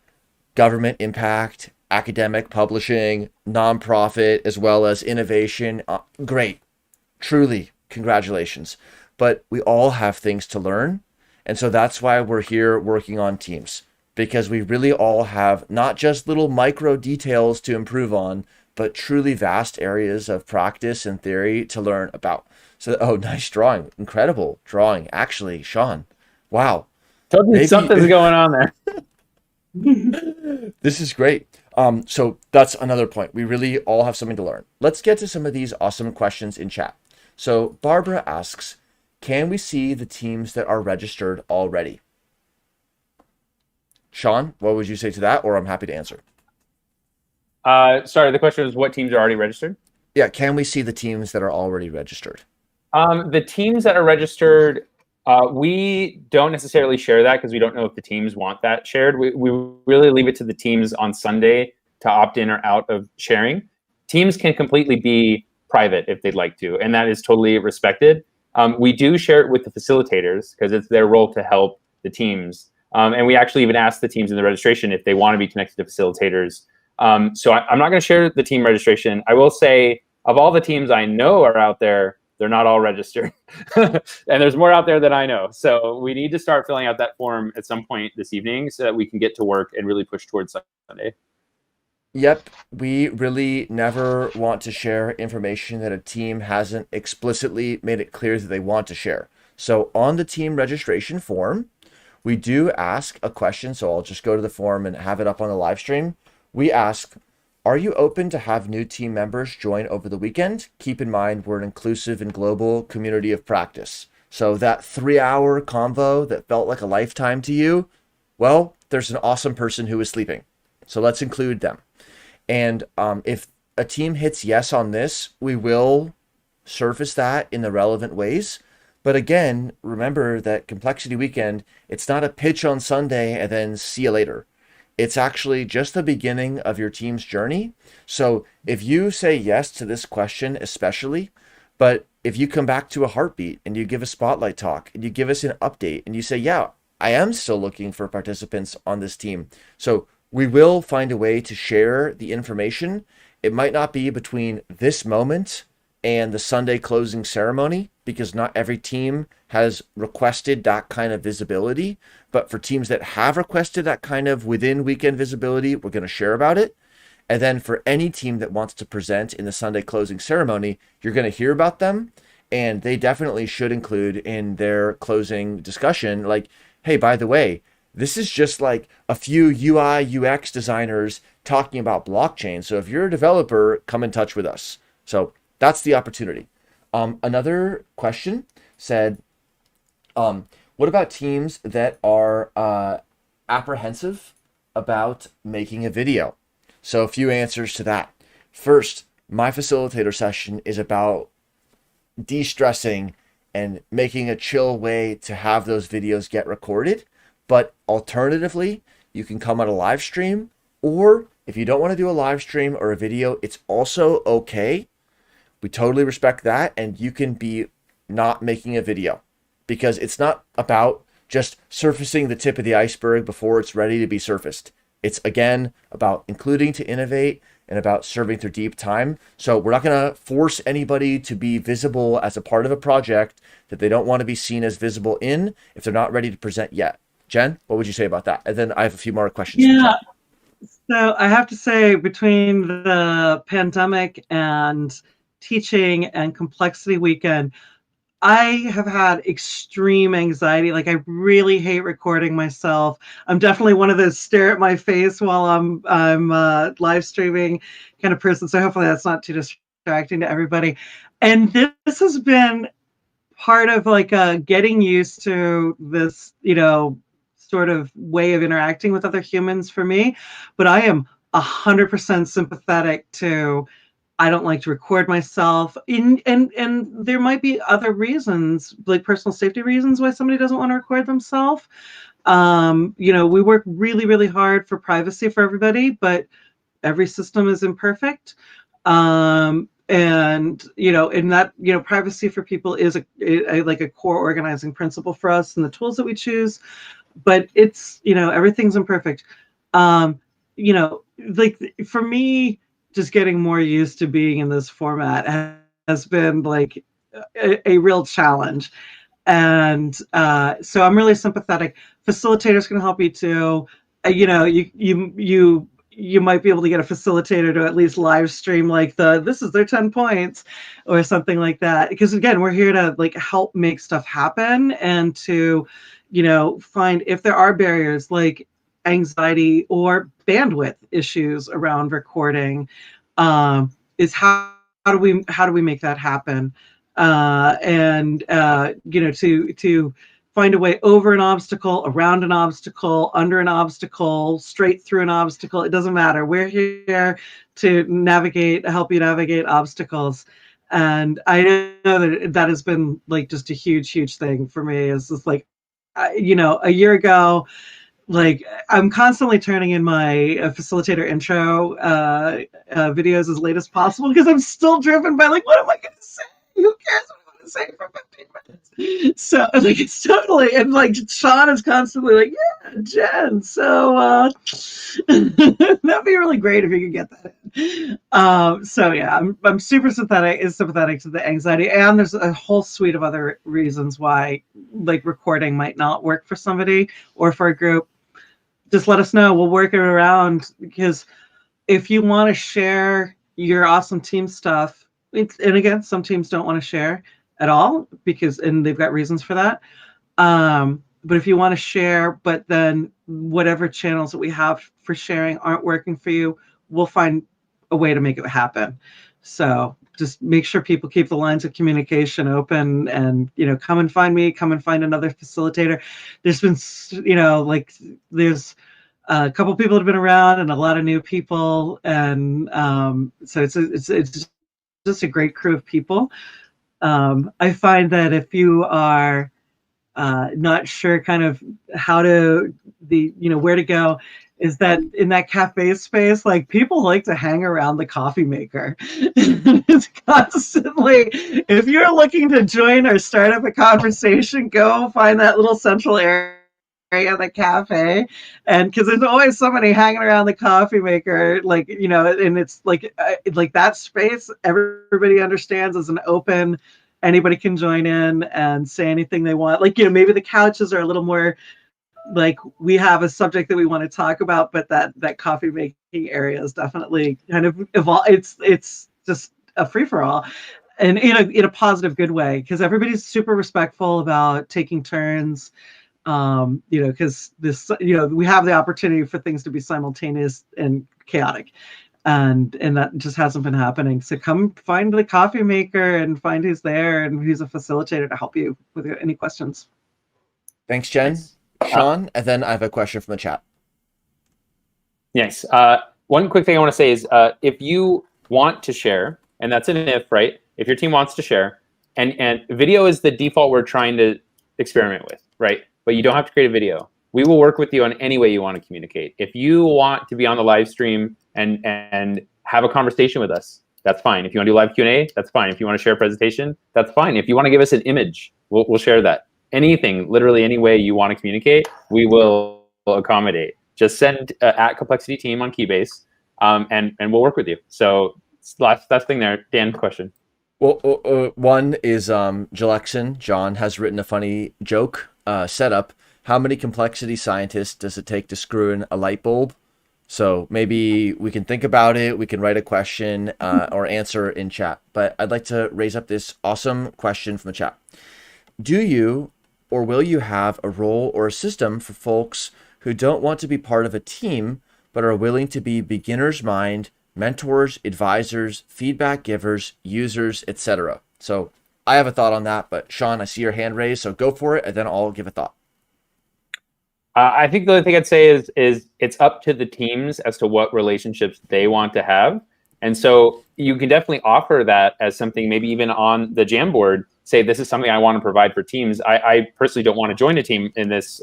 government impact, academic publishing, nonprofit, as well as innovation, great. Truly, congratulations. But we all have things to learn. And so that's why we're here working on teams, because we really all have not just little micro details to improve on, but truly vast areas of practice and theory to learn about. So, nice drawing. Incredible drawing. Actually, Sean, wow. Told me something's going on there. This is great. So that's another point. We really all have something to learn. Let's get to some of these awesome questions in chat. So Barbara asks, can we see the teams that are registered already? Sean, what would you say to that? Or I'm happy to answer. Sorry, the question was what teams are already registered? Yeah, can we see the teams that are already registered? The teams that are registered, we don't necessarily share that because we don't know if the teams want that shared. We really leave it to the teams on Sunday to opt in or out of sharing. Teams can completely be private if they'd like to, and that is totally respected. We do share it with the facilitators because it's their role to help the teams. And we actually even ask the teams in the registration if they want to be connected to facilitators. So I'm not going to share the team registration. I will say, of all the teams I know are out there, they're not all registered. And there's more out there than I know. So we need to start filling out that form at some point this evening so that we can get to work and really push towards Sunday. Yep, we really never want to share information that a team hasn't explicitly made it clear that they want to share. So on the team registration form, we do ask a question. So I'll just go to the form and have it up on the live stream. We ask, are you open to have new team members join over the weekend? Keep in mind, we're an inclusive and global community of practice. So that 3-hour convo that felt like a lifetime to you, well, there's an awesome person who is sleeping. So let's include them. And if a team hits yes on this, we will surface that in the relevant ways. But again, remember that Complexity Weekend, it's not a pitch on Sunday and then see you later. It's actually just the beginning of your team's journey. So if you say yes to this question, especially, but if you come back to a heartbeat and you give a spotlight talk and you give us an update and you say, yeah, I am still looking for participants on this team. So we will find a way to share the information. It might not be between this moment and the Sunday closing ceremony because not every team has requested that kind of visibility. But for teams that have requested that kind of within weekend visibility, we're going to share about it. And then for any team that wants to present in the Sunday closing ceremony, you're going to hear about them. And they definitely should include in their closing discussion, like, hey, by the way, this is just like a few UI, UX designers talking about blockchain. So if you're a developer, come in touch with us. So that's the opportunity. Another question said, what about teams that are apprehensive about making a video? So a few answers to that. First, my facilitator session is about de-stressing and making a chill way to have those videos get recorded. But alternatively, you can come on a live stream, or if you don't want to do a live stream or a video, it's also okay. We totally respect that. And you can be not making a video because it's not about just surfacing the tip of the iceberg before it's ready to be surfaced. It's again about including to innovate and about serving through deep time. So we're not going to force anybody to be visible as a part of a project that they don't want to be seen as visible in if they're not ready to present yet. Jen, what would you say about that? And then I have a few more questions. Yeah. So I have to say, between the pandemic and teaching and complexity weekend, I have had extreme anxiety. Like, I really hate recording myself. I'm definitely one of those stare at my face while I'm live streaming kind of person. So hopefully that's not too distracting to everybody. And this has been part of like getting used to this, sort of way of interacting with other humans for me. But I am 100% sympathetic to, I don't like to record myself. And there might be other reasons, like personal safety reasons, why somebody doesn't want to record themselves. We work really, really hard for privacy for everybody, but every system is imperfect. And that, privacy for people is like a core organizing principle for us and the tools that we choose. But it's, everything's imperfect. Like for me, just getting more used to being in this format has been like a real challenge. And so I'm really sympathetic. Facilitators can help you too. You might be able to get a facilitator to at least live stream like this is their 10 points or something like that. Because again, we're here to like help make stuff happen and to, find if there are barriers like anxiety or bandwidth issues around recording, is how do we make that happen? To find a way over an obstacle, around an obstacle, under an obstacle, straight through an obstacle. It doesn't matter. We're here to help you navigate obstacles. And I know that has been like just a huge, huge thing for me. Is just like, a year ago, like I'm constantly turning in my facilitator intro videos as late as possible because I'm still driven by like, what am I going to say? Who cares what I want to say for 15 minutes? So like it's totally, and like Sean is constantly like, yeah, Jen. So that'd be really great if you could get that in. So yeah, I'm super sympathetic to the anxiety, and there's a whole suite of other reasons why like recording might not work for somebody or for a group. Just let us know. We'll work it around, because if you want to share your awesome team stuff, and again, some teams don't want to share at all and they've got reasons for that. But if you want to share, but then whatever channels that we have for sharing aren't working for you, we'll find a way to make it happen. So just make sure people keep the lines of communication open, and, come and find me, come and find another facilitator. There's been, there's a couple people that have been around and a lot of new people. And so it's just a great crew of people. I find that if you are not sure kind of where to go, is that in that cafe space, like people like to hang around the coffee maker. It's constantly, if you're looking to join or start up a conversation, go find that little central area of the cafe, and because there's always somebody hanging around the coffee maker, like, and it's like that space everybody understands is an open, anybody can join in and say anything they want. Like, maybe the couches are a little more like we have a subject that we want to talk about, but that coffee making area is definitely kind of evolved. It's just a free for all, and in a positive, good way, because everybody's super respectful about taking turns. Because this, we have the opportunity for things to be simultaneous and chaotic, and that just hasn't been happening. So come find the coffee maker and find who's there and who's a facilitator to help you with any questions. Thanks, Jen. Sean, and then I have a question from the chat. Nice. One quick thing I want to say is if you want to share, and that's an if, right? If your team wants to share, and video is the default we're trying to experiment with, right? But you don't have to create a video. We will work with you on any way you want to communicate. If you want to be on the live stream and have a conversation with us, that's fine. If you want to do live Q&A, that's fine. If you want to share a presentation, that's fine. If you want to give us an image, we'll share that. Anything, literally any way you want to communicate, we will accommodate. Just send at Complexity Team on Keybase, and we'll work with you. So last thing there. Dan, question. Well, one is Jalexon, John, has written a funny joke setup. How many complexity scientists does it take to screw in a light bulb? So maybe we can think about it. We can write a question or answer in chat. But I'd like to raise up this awesome question from the chat. Do you or will you have a role or a system for folks who don't want to be part of a team, but are willing to be beginner's mind, mentors, advisors, feedback givers, users, etc.? So I have a thought on that, but Sean, I see your hand raised, so go for it, and then I'll give a thought. I think the only thing I'd say is it's up to the teams as to what relationships they want to have. And so you can definitely offer that as something, maybe even on the Jamboard, say, this is something I want to provide for teams. I personally don't want to join a team in this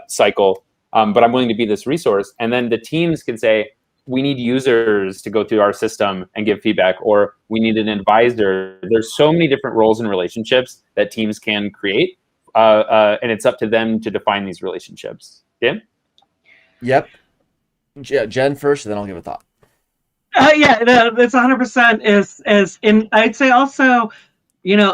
cycle, but I'm willing to be this resource. And then the teams can say, we need users to go through our system and give feedback, or we need an advisor. There's so many different roles and relationships that teams can create, and it's up to them to define these relationships. Tim? Yep. Jen first, and then I'll give a thought. Yeah, no, it's 100% is in. I'd say also,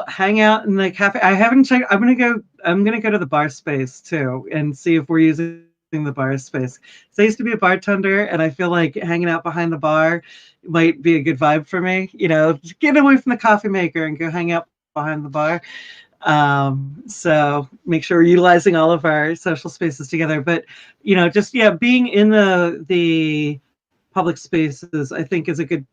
hang out in the cafe. I haven't checked. I'm gonna go to the bar space too and see if we're using the bar space. So I used to be a bartender, and I feel like hanging out behind the bar might be a good vibe for me. Get away from the coffee maker and go hang out behind the bar. So make sure we're utilizing all of our social spaces together. But being in the public spaces, I think, is a good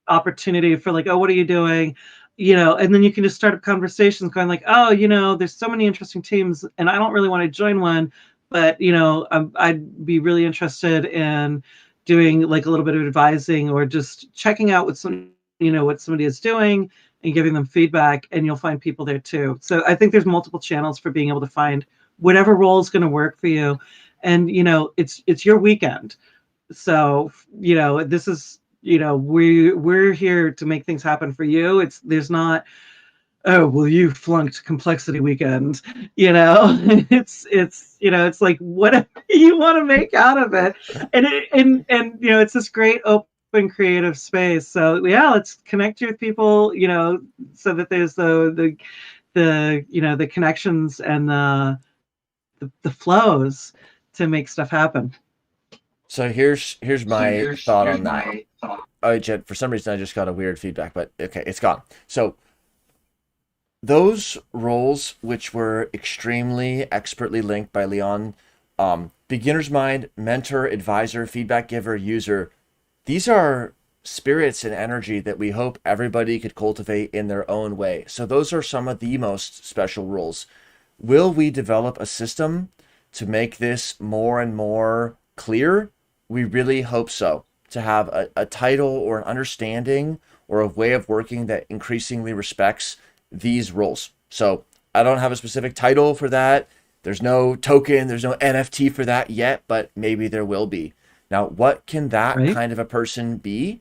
opportunity for like, oh, what are you doing? And then you can just start up conversations going like, oh, there's so many interesting teams and I don't really want to join one, but I'd be really interested in doing like a little bit of advising or just checking out what somebody is doing and giving them feedback, and you'll find people there too. So I think there's multiple channels for being able to find whatever role is going to work for you. And it's your weekend. So, this is, we're here to make things happen for you. There's not, oh, well, you flunked complexity weekend, it's like whatever you want to make out of it. And it's this great open creative space. So yeah, let's connect you with people, so that there's the connections and the flows to make stuff happen. So here's my thought on that. Oh, Jen, for some reason I just got a weird feedback, but okay, it's gone. So those roles which were extremely expertly linked by Leon, beginner's mind, mentor, advisor, feedback giver, user, these are spirits and energy that we hope everybody could cultivate in their own way. So those are some of the most special roles. Will we develop a system to make this more and more clear? We really hope so, to have a title or an understanding or a way of working that increasingly respects these roles. So I don't have a specific title for that. There's no token, there's no NFT for that yet, but maybe there will be. Now, what can that Right. kind of a person be?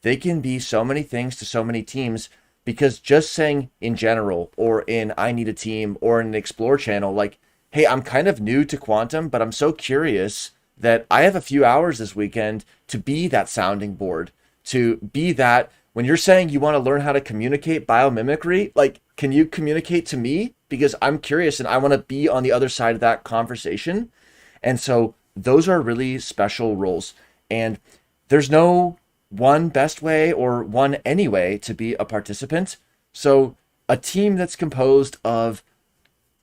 They can be so many things to so many teams, because just saying in general, or in I need a team, or in an explore channel, like, hey, I'm kind of new to quantum, but I'm so curious that I have a few hours this weekend to be that sounding board, to be that when you're saying you want to learn how to communicate biomimicry, like, can you communicate to me? Because I'm curious and I want to be on the other side of that conversation. And so those are really special roles. And there's no one best way or one any way to be a participant. So a team that's composed of,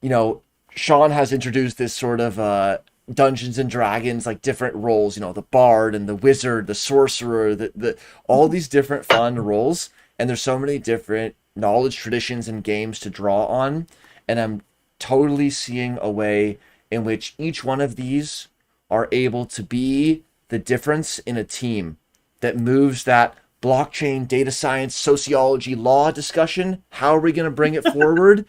you know, Sean has introduced this sort of Dungeons and Dragons, like different roles, the bard and the wizard, the sorcerer, the all these different fun roles. And there's so many different knowledge traditions and games to draw on. And I'm totally seeing a way in which each one of these are able to be the difference in a team that moves that blockchain, data science, sociology, law discussion. How are we going to bring it forward?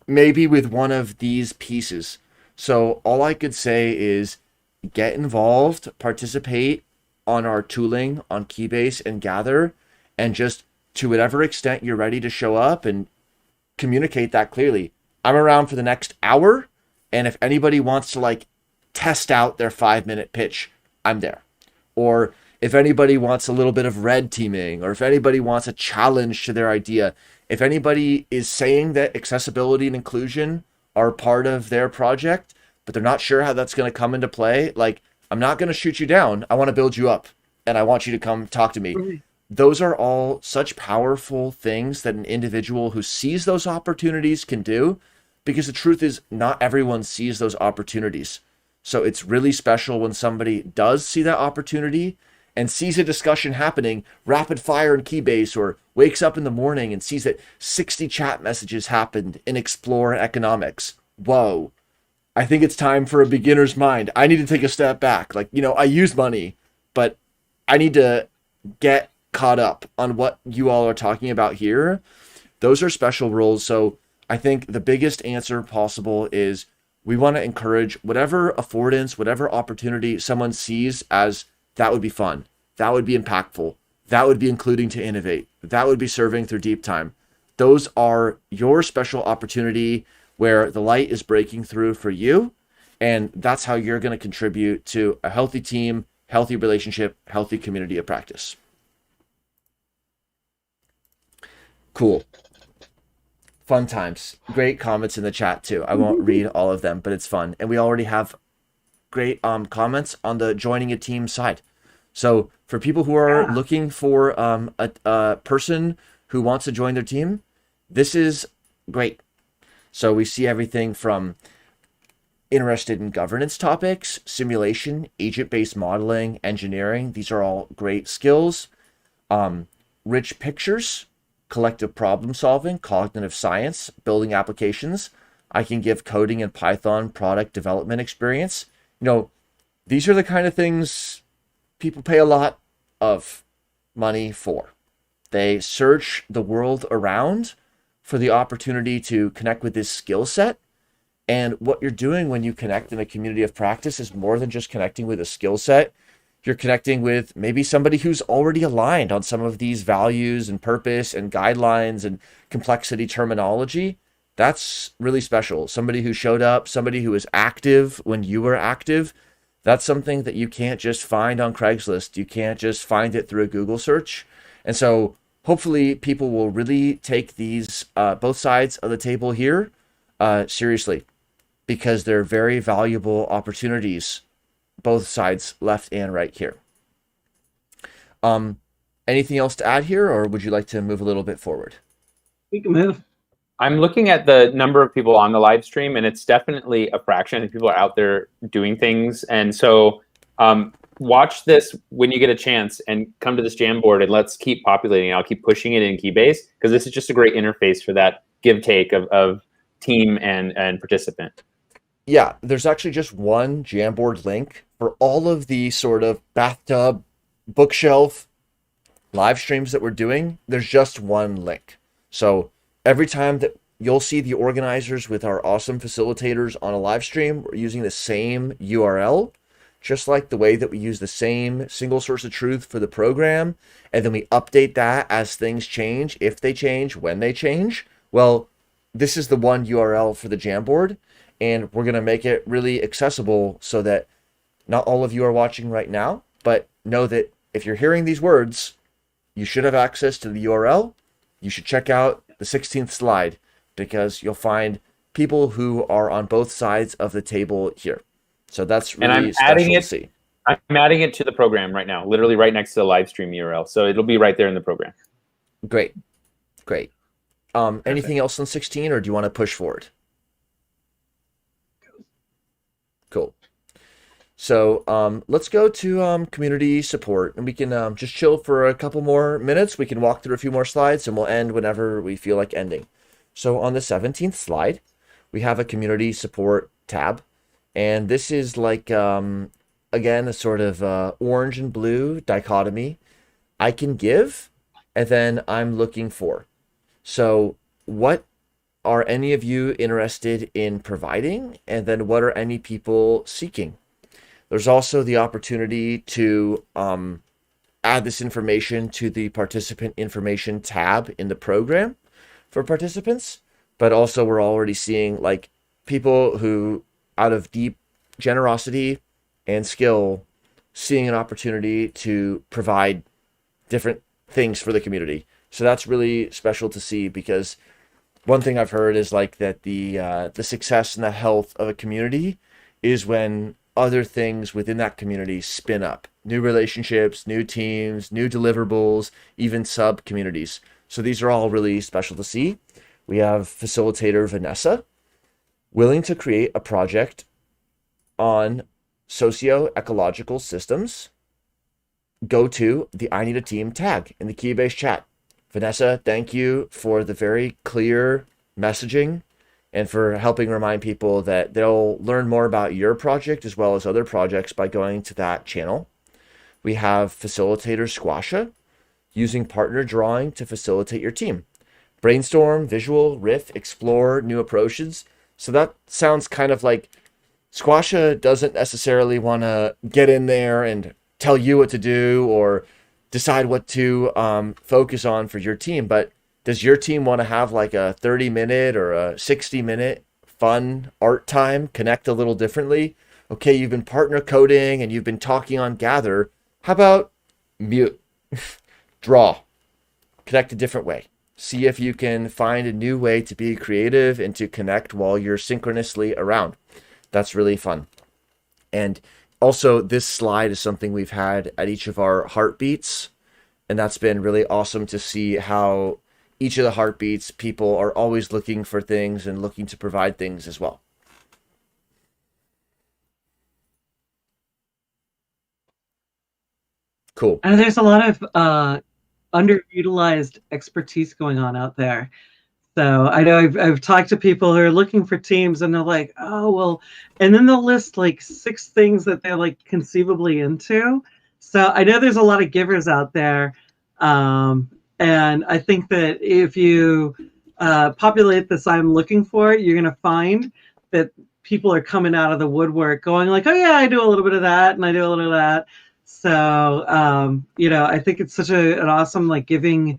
Maybe with one of these pieces. So all I could say is get involved, participate on our tooling on Keybase and Gather, and just to whatever extent you're ready to show up and communicate that clearly. I'm around for the next hour, and if anybody wants to like test out their 5-minute pitch, I'm there. Or if anybody wants a little bit of red teaming, or if anybody wants a challenge to their idea, if anybody is saying that accessibility and inclusion are part of their project, but they're not sure how that's going to come into play, like, I'm not going to shoot you down. I want to build you up, and I want you to come talk to me. Right. Those are all such powerful things that an individual who sees those opportunities can do, because the truth is not everyone sees those opportunities. So it's really special when somebody does see that opportunity and sees a discussion happening rapid fire in Keybase, or wakes up in the morning and sees that 60 chat messages happened in Explore Economics. Whoa. I think it's time for a beginner's mind. I need to take a step back. Like, I use money, but I need to get caught up on what you all are talking about here. Those are special roles. So I think the biggest answer possible is we want to encourage whatever affordance, whatever opportunity someone sees as that would be fun, that would be impactful, that would be including to innovate, that would be serving through deep time. Those are your special opportunity where the light is breaking through for you. And that's how you're going to contribute to a healthy team, healthy relationship, healthy community of practice. Cool. Fun times. Great comments in the chat too. I won't read all of them, but it's fun. And we already have great comments on the joining a team side. So for people who are looking for a person who wants to join their team, this is great. So we see everything from interested in governance topics, simulation, agent-based modeling, engineering. These are all great skills. Rich pictures, collective problem solving, cognitive science, building applications. I can give coding and Python product development experience. These are the kind of things people pay a lot of money for. They search the world around for the opportunity to connect with this skill set. And what you're doing when you connect in a community of practice is more than just connecting with a skill set. You're connecting with maybe somebody who's already aligned on some of these values and purpose and guidelines and complexity terminology. That's really special. Somebody who showed up, somebody who was active when you were active. That's something that you can't just find on Craigslist. You can't just find it through a Google search. And so hopefully people will really take these both sides of the table here seriously, because they're very valuable opportunities, both sides, left and right here. Anything else to add here, or would you like to move a little bit forward? We can move. I'm looking at the number of people on the live stream, and it's definitely a fraction of people are out there doing things. And so watch this when you get a chance and come to this Jamboard, and let's keep populating it. I'll keep pushing it in Keybase, because this is just a great interface for that give take of team and participant. Yeah, there's actually just one Jamboard link for all of the sort of bathtub, bookshelf live streams that we're doing. There's just one link. So every time that you'll see the organizers with our awesome facilitators on a live stream. We're using the same URL, just like the way that we use the same single source of truth for the program. And then we update that as things change, if they change, when they change. Well, this is the one URL for the Jamboard, and we're going to make it really accessible so that not all of you are watching right now, but know that if you're hearing these words, you should have access to the URL. You should check out the 16th slide, because you'll find people who are on both sides of the table here. So that's really special to see. I'm adding it to the program right now, literally right next to the live stream URL. So it'll be right there in the program. Great. Great. Anything else on 16, or do you want to push forward? Cool. So let's go to community support, and we can just chill for a couple more minutes. We can walk through a few more slides, and we'll end whenever we feel like ending. So on the 17th slide, we have a community support tab. And this is like, again, a sort of orange and blue dichotomy. I can give, and then I'm looking for. So what are any of you interested in providing? And then what are any people seeking? There's also the opportunity to add this information to the participant information tab in the program for participants. But also we're already seeing like people who, out of deep generosity and skill, seeing an opportunity to provide different things for the community. So that's really special to see, because one thing I've heard is like that the success and the health of a community is when other things within that community spin up. New relationships, new teams, new deliverables, even sub-communities. So these are all really special to see. We have facilitator Vanessa, willing to create a project on socio-ecological systems. Go to the I Need a Team tag in the Keybase chat. Vanessa, thank you for the very clear messaging and for helping remind people that they'll learn more about your project as well as other projects by going to that channel. We have facilitator Squasha, using partner drawing to facilitate your team. Brainstorm, visual, riff, explore new approaches. So that sounds kind of like Squasha doesn't necessarily want to get in there and tell you what to do or decide what to focus on for your team. But does your team want to have like a 30-minute or a 60-minute fun art time, connect a little differently? Okay, you've been partner coding and you've been talking on Gather. How about mute, draw, connect a different way? See if you can find a new way to be creative and to connect while you're synchronously around. That's really fun. And also, this slide is something we've had at each of our heartbeats, and that's been really awesome to see how each of the heartbeats, people are always looking for things and looking to provide things as well. Cool. And there's a lot of underutilized expertise going on out there. So I know I've talked to people who are looking for teams, and they're like, oh, well, and then they'll list like 6 things that they're like conceivably into. So I know there's a lot of givers out there. And I think that if you populate this I'm looking for, you're going to find that people are coming out of the woodwork going like, oh yeah, I do a little bit of that and I do a little of that. So, I think it's such an awesome like giving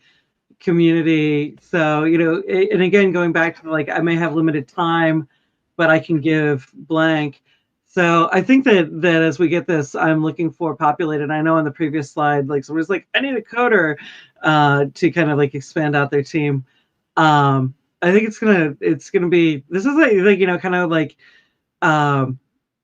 community. So, and again, going back to like, I may have limited time, but I can give blank. So I think that as we get this, I'm looking for populated. I know on the previous slide, like somebody's like, I need a coder to kind of like expand out their team. I think it's gonna be, this is like kind of like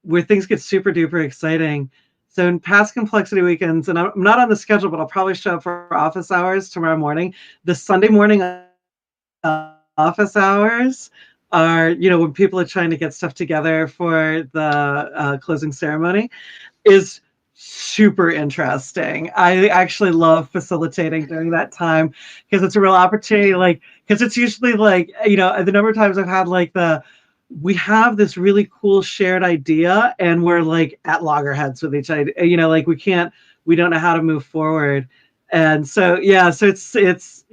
where things get super duper exciting. So in past complexity weekends, and I'm not on the schedule, but I'll probably show up for office hours tomorrow morning. The Sunday morning office hours are, when people are trying to get stuff together for the closing ceremony, is super interesting. I actually love facilitating during that time because it's a real opportunity, like, because it's usually like, the number of times I've had like we have this really cool shared idea and we're like at loggerheads with each other, like we don't know how to move forward. And so, yeah, so it's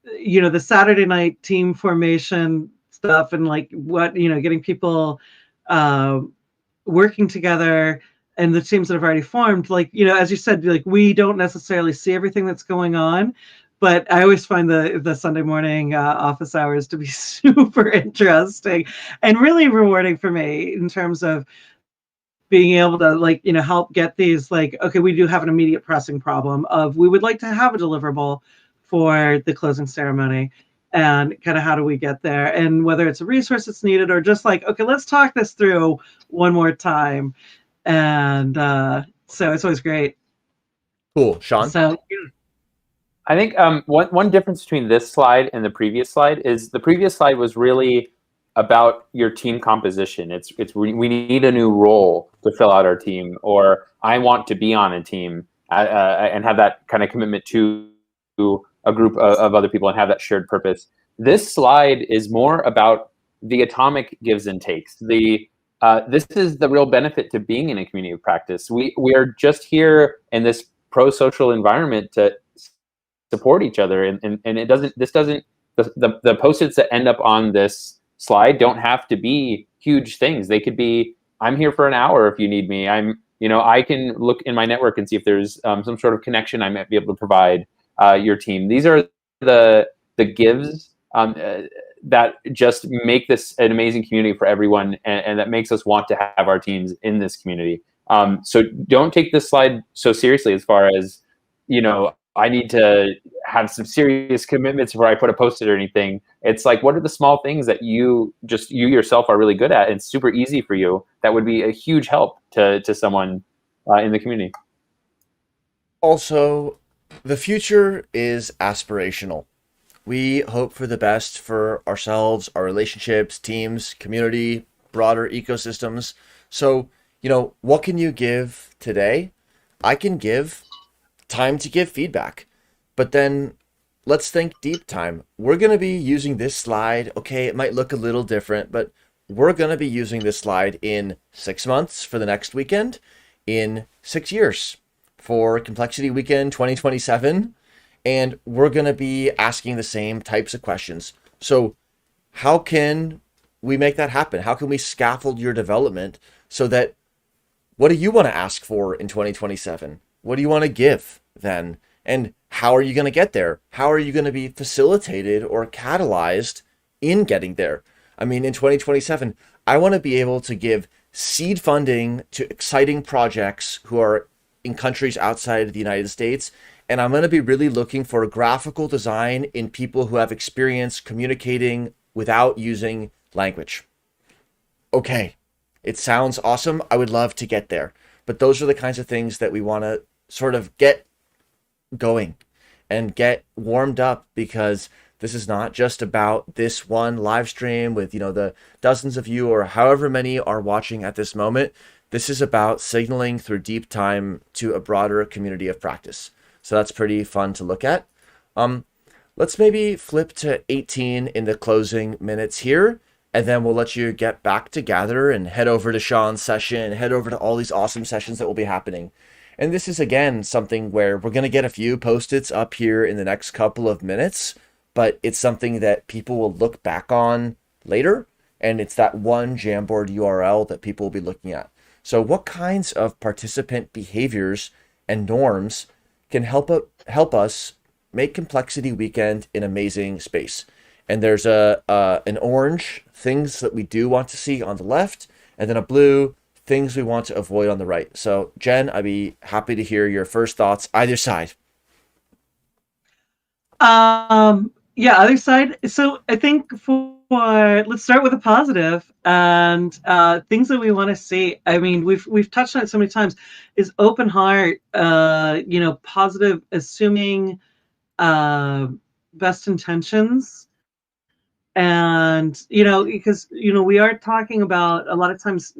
the Saturday night team formation stuff, and like what, getting people uh, working together, and the teams that have already formed, like, as you said, like, we don't necessarily see everything that's going on, but I always find the Sunday morning office hours to be super interesting and really rewarding for me in terms of being able to, like, help get these, like, okay, we do have an immediate pressing problem of, we would like to have a deliverable for the closing ceremony, and kind of how do we get there, and whether it's a resource that's needed, or just like, okay, let's talk this through one more time. And so it's always great. Cool. Sean? So I think one difference between this slide and the previous slide is the previous slide was really about your team composition. It's we need a new role to fill out our team, or I want to be on a team and have that kind of commitment to a group of other people and have that shared purpose. This slide is more about the atomic gives and takes. This is the real benefit to being in a community of practice. We are just here in this pro-social environment to support each other, and it doesn't, the post-its that end up on this slide don't have to be huge things. They could be, I'm here for an hour if you need me. I can look in my network and see if there's some sort of connection I might be able to provide your team. These are the gives that just make this an amazing community for everyone, and that makes us want to have our teams in this community. So don't take this slide so seriously as far as, I need to have some serious commitments before I put a post-it or anything. It's like, what are the small things that you yourself are really good at and super easy for you that would be a huge help to someone in the community? Also, the future is aspirational. We hope for the best for ourselves, our relationships, teams, community, broader ecosystems. So, what can you give today? I can give time to give feedback. But then let's think deep time. We're going to be using this slide. Okay, it might look a little different, but we're going to be using this slide in 6 months for the next weekend, in 6 years for Complexity Weekend 2027. And we're going to be asking the same types of questions. So how can we make that happen? How can we scaffold your development so that, what do you want to ask for in 2027? What do you want to give then? And how are you going to get there? How are you going to be facilitated or catalyzed in getting there? I mean, in 2027, I want to be able to give seed funding to exciting projects who are in countries outside of the United States. And I'm going to be really looking for graphical design in people who have experience communicating without using language. Okay, it sounds awesome. I would love to get there. But those are the kinds of things that we want to sort of get going and get warmed up, because this is not just about this one live stream with, the dozens of you or however many are watching at this moment. This is about signaling through deep time to a broader community of practice. So that's pretty fun to look at. Let's maybe flip to 18 in the closing minutes here, and then we'll let you get back to gather and head over to Sean's session, head over to all these awesome sessions that will be happening. And this is, again, something where we're going to get a few post-its up here in the next couple of minutes, but it's something that people will look back on later, and it's that one Jamboard URL that people will be looking at. So what kinds of participant behaviors and norms can help us make Complexity Weekend an amazing space? And there's an orange, things that we do want to see on the left, and then a blue, things we want to avoid on the right. So Jen, I'd be happy to hear your first thoughts, either side. Other side. So I think let's start with a positive, and things that we want to see. I mean, we've touched on it so many times, is open heart, positive, assuming best intentions. And, because, we are talking about a lot of times,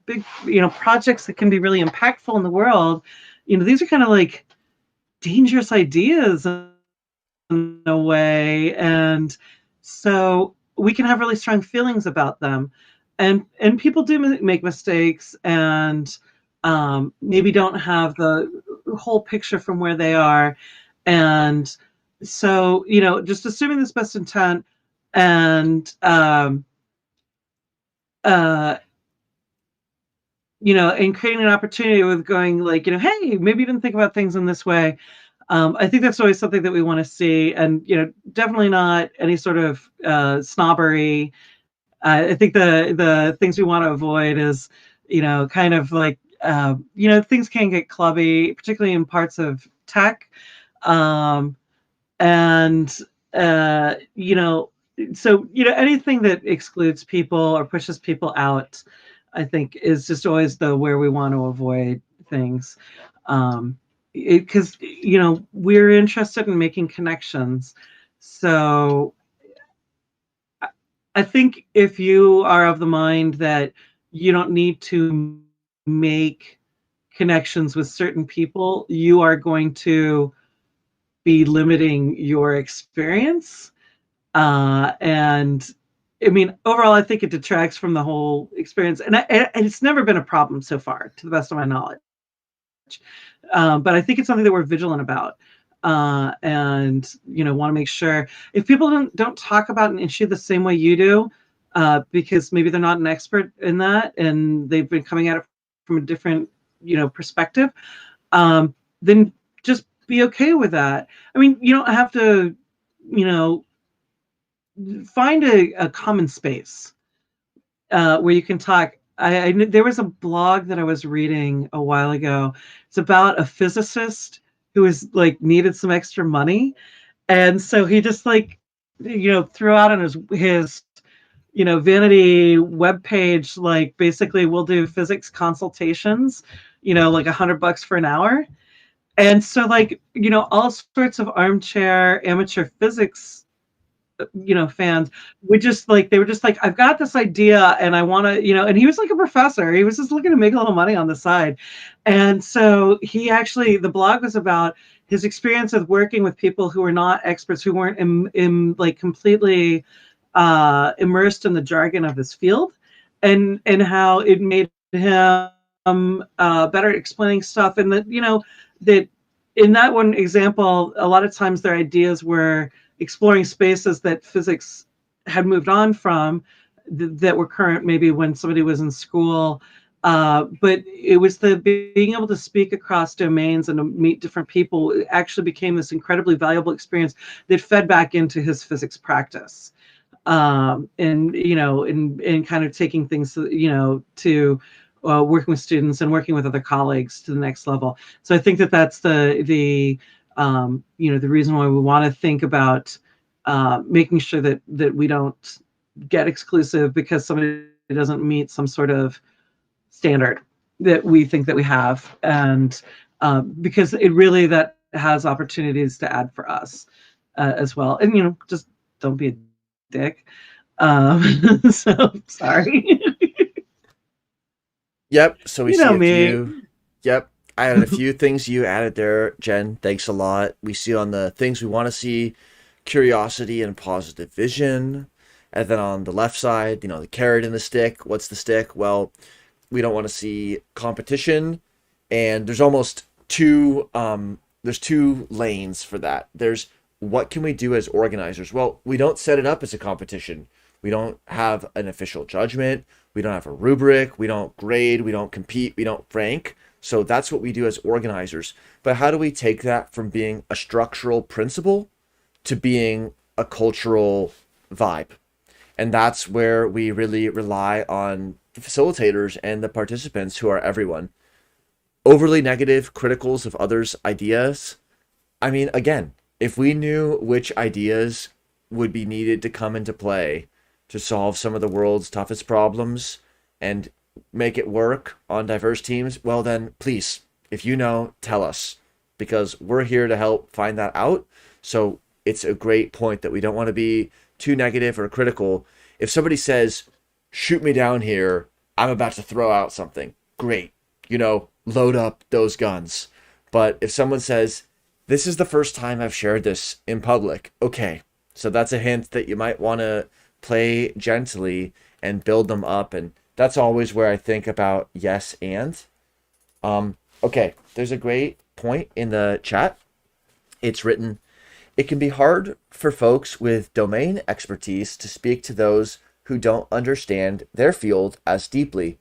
big, projects that can be really impactful in the world. These are kind of like dangerous ideas in a way. And so we can have really strong feelings about them. And people do make mistakes, and maybe don't have the whole picture from where they are. And So, just assuming this best intent and, uh, and creating an opportunity with going like, hey, maybe you didn't think about things in this way. I think that's always something that we want to see, and definitely not any sort of snobbery. I think the things we want to avoid is, kind of like, things can get clubby, particularly in parts of tech, um, and uh, you know, so anything that excludes people or pushes people out, I think is just always the where we want to avoid things. Because we're interested in making connections. So I think if you are of the mind that you don't need to make connections with certain people, you are going to be limiting your experience. And I mean, overall, I think it detracts from the whole experience. And it's never been a problem so far, to the best of my knowledge. But I think it's something that we're vigilant about. And want to make sure if people don't talk about an issue the same way you do, because maybe they're not an expert in that and they've been coming at it from a different perspective, then just be okay with that. I mean, you don't have to, you know find a common space where you can talk. There was a blog that I was reading a while ago. It's about a physicist who was like needed some extra money, and so he just like threw out on his vanity webpage, like, basically, we'll do physics consultations, like $100 for an hour. And so, like, all sorts of armchair amateur physics fans would just like, they were just like, I've got this idea and I want to, and he was like a professor. He was just looking to make a little money on the side. And so the blog was about his experience of working with people who were not experts, who weren't like completely immersed in the jargon of his field, and how it made him better at explaining stuff. And that in that one example, a lot of times their ideas were exploring spaces that physics had moved on from, that were current maybe when somebody was in school. But it was the being able to speak across domains and to meet different people. It actually became this incredibly valuable experience that fed back into his physics practice. And in kind of taking things to working with students and working with other colleagues to the next level. So I think that that's the reason why we want to think about making sure that we don't get exclusive because somebody doesn't meet some sort of standard that we think that we have, and because it really that has opportunities to add for us as well. And just don't be a dick. So sorry. Yep. So we You see know a me. few. Yep. I added a few things you added there, Jen. Thanks a lot. We see on the things we want to see curiosity and positive vision. And then on the left side, the carrot and the stick. What's the stick? Well, we don't want to see competition. And there's two lanes for that. There's what can we do as organizers? Well, we don't set it up as a competition. We don't have an official judgment. We don't have a rubric. We don't grade. We don't compete. We don't rank. So that's what we do as organizers. But how do we take that from being a structural principle to being a cultural vibe? And that's where we really rely on the facilitators and the participants, who are everyone. Overly negative criticals of others' ideas. I mean, again, if we knew which ideas would be needed to come into play to solve some of the world's toughest problems and make it work on diverse teams, well, then please, if you know, tell us, because we're here to help find that out. So it's a great point that we don't want to be too negative or critical. If somebody says, shoot me down here, I'm about to throw out something, great, load up those guns. But if someone says, this is the first time I've shared this in public, okay, so that's a hint that you might want to play gently and build them up. And that's always where I think about yes and. Okay, there's a great point in the chat. It's written, It can be hard for folks with domain expertise to speak to those who don't understand their field as deeply.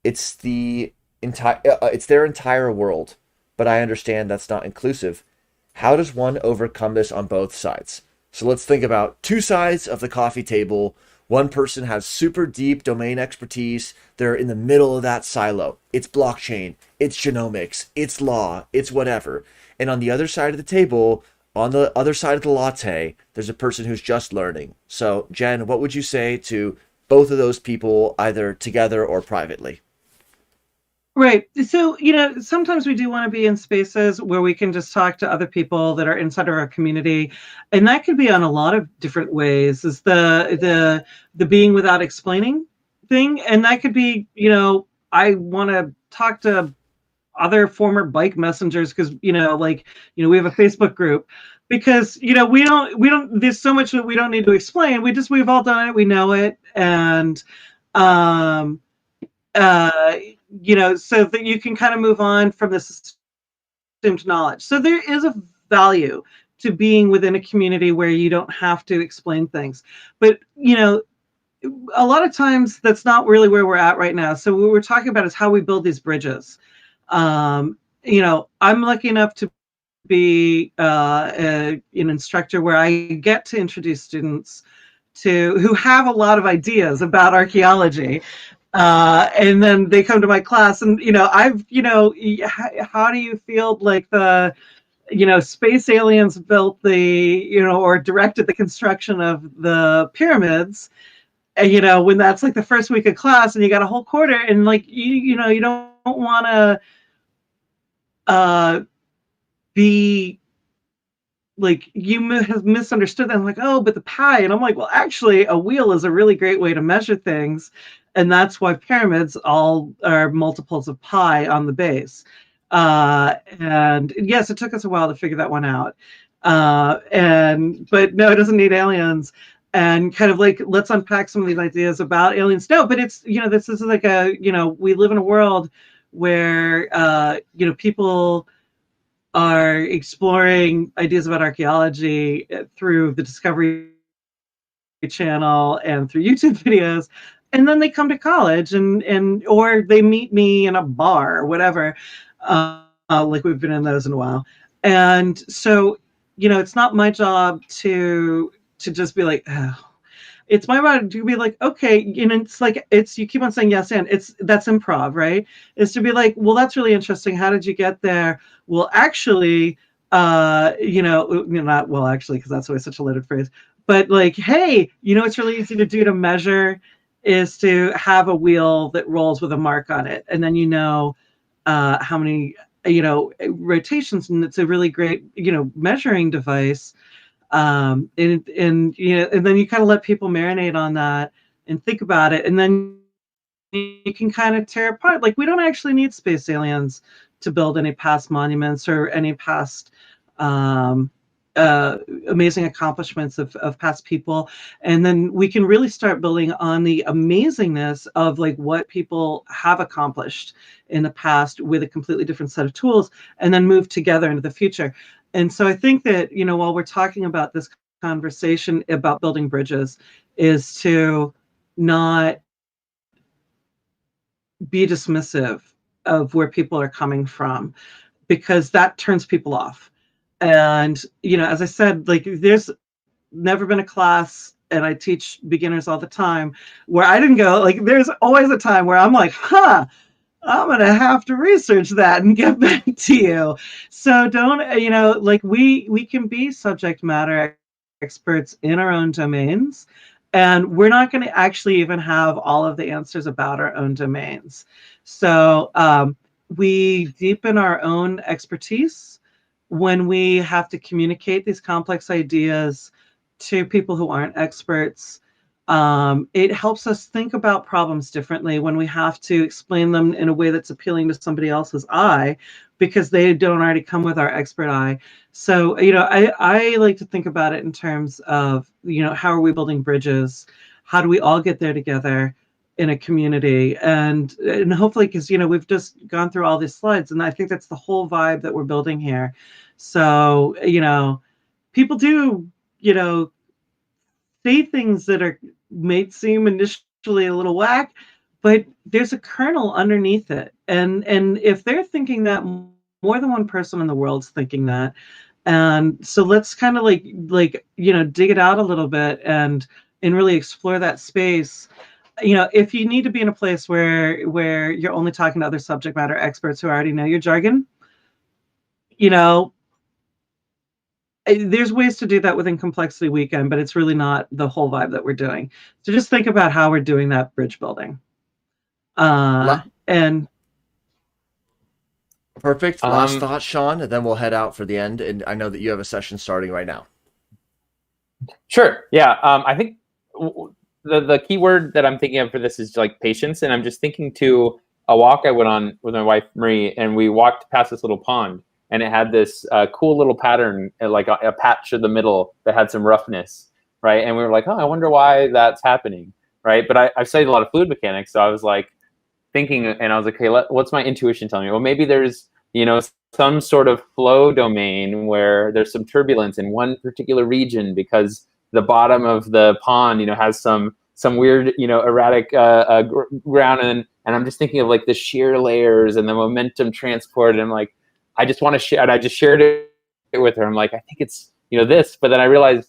It's it's their entire world, but I understand that's not inclusive. How does one overcome this on both sides? So let's think about two sides of the coffee table. One person has super deep domain expertise. They're in the middle of that silo. It's blockchain, it's genomics, it's law, it's whatever. And on the other side of the table, on the other side of the latte, there's a person who's just learning. So, Jen, what would you say to both of those people, either together or privately? Right. So, sometimes we do want to be in spaces where we can just talk to other people that are inside of our community. And that could be on a lot of different ways. Is the being without explaining thing. And that could be, I want to talk to other former bike messengers because, we have a Facebook group because, there's so much that we don't need to explain. We've all done it. We know it. And, uh, so that you can kind of move on from this assumed knowledge. So there is a value to being within a community where you don't have to explain things. But, a lot of times that's not really where we're at right now. So what we're talking about is how we build these bridges. I'm lucky enough to be an instructor where I get to introduce students who have a lot of ideas about archaeology. And then they come to my class and, how do you feel like space aliens built or directed the construction of the pyramids? And, when that's like the first week of class and you got a whole quarter and you don't want to be like have misunderstood them, like, oh, but the pi. And I'm like, well, actually a wheel is a really great way to measure things, and that's why pyramids all are multiples of pi on the base. And yes, it took us a while to figure that one out. But no, it doesn't need aliens. And kind of like, let's unpack some of these ideas about aliens. No, but it's, this is like we live in a world where people are exploring ideas about archaeology through the Discovery Channel and through YouTube videos, and then they come to college and or they meet me in a bar or whatever. Like we've been in those in a while, and so it's not my job to just be like, oh. It's my job to be like, okay, it's you keep on saying yes, and that's improv, right? Is to be like, well, that's really interesting. How did you get there? Well, actually, not well, actually, because that's always such a loaded phrase. But like, hey, it's really easy to do to measure is to have a wheel that rolls with a mark on it, and then how many rotations, and it's a really great measuring device. And then you kind of let people marinate on that and think about it, and then you can kind of tear apart. Like, we don't actually need space aliens to build any past monuments or any past amazing accomplishments of past people. And then we can really start building on the amazingness of like what people have accomplished in the past with a completely different set of tools, and then move together into the future. And so I think that, while we're talking about this conversation about building bridges, is to not be dismissive of where people are coming from, because that turns people off. And, as I said, like, there's never been a class, and I teach beginners all the time, where I didn't go, like, there's always a time where I'm like, I'm going to have to research that and get back to you. So don't, like, we can be subject matter experts in our own domains, and we're not going to actually even have all of the answers about our own domains. So we deepen our own expertise when we have to communicate these complex ideas to people who aren't experts. It helps us think about problems differently when we have to explain them in a way that's appealing to somebody else's eye, because they don't already come with our expert eye. So, I like to think about it in terms of, how are we building bridges? How do we all get there together in a community? And hopefully, because, we've just gone through all these slides, and I think that's the whole vibe that we're building here. So, people do, you know, say things that are may seem initially a little whack, but there's a kernel underneath it. And if they're thinking that, more than one person in the world's thinking that. And so let's kind of like dig it out a little bit and really explore that space. If you need to be in a place where you're only talking to other subject matter experts who already know your jargon, you know there's ways to do that within Complexity Weekend, but it's really not the whole vibe that we're doing. So just think about how we're doing that bridge building. And perfect. Last thought, Sean, and then we'll head out for the end. And I know that you have a session starting right now. Sure. Yeah. I think the key word that I'm thinking of for this is like patience. And I'm just thinking to a walk I went on with my wife, Marie, and we walked past this little pond, and it had this cool little pattern, like a patch in the middle that had some roughness, right? And we were like, oh, I wonder why that's happening, right? But I've studied a lot of fluid mechanics, so I was like thinking, and I was like, hey, what's my intuition telling me? Well, maybe there's, some sort of flow domain where there's some turbulence in one particular region because the bottom of the pond, has some weird, erratic ground, and I'm just thinking of like the shear layers and the momentum transport, and I'm like, I just want to share, and I just shared it with her. I'm like, I think it's, this, but then I realized,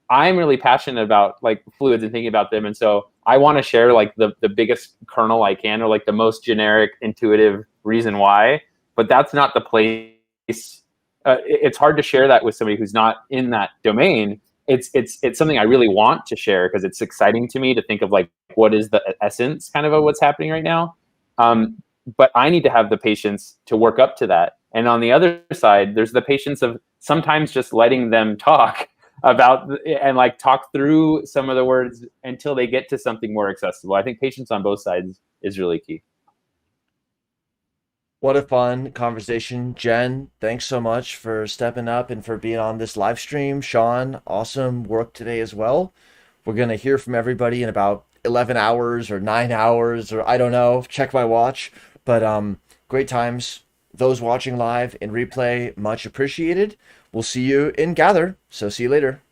I'm really passionate about like fluids and thinking about them, and so I want to share like the biggest kernel I can, or like the most generic, intuitive reason why. But that's not the place. It's hard to share that with somebody who's not in that domain. It's something I really want to share because it's exciting to me to think of like what is the essence kind of what's happening right now. But I need to have the patience to work up to that. And on the other side, there's the patience of sometimes just letting them talk about and like talk through some of the words until they get to something more accessible. I think patience on both sides is really key. What a fun conversation. Jen, thanks so much for stepping up and for being on this live stream. Sean, awesome work today as well. We're going to hear from everybody in about 11 hours or 9 hours, or I don't know, check my watch. But great times. Those watching live and replay, much appreciated. We'll see you in Gather. So see you later.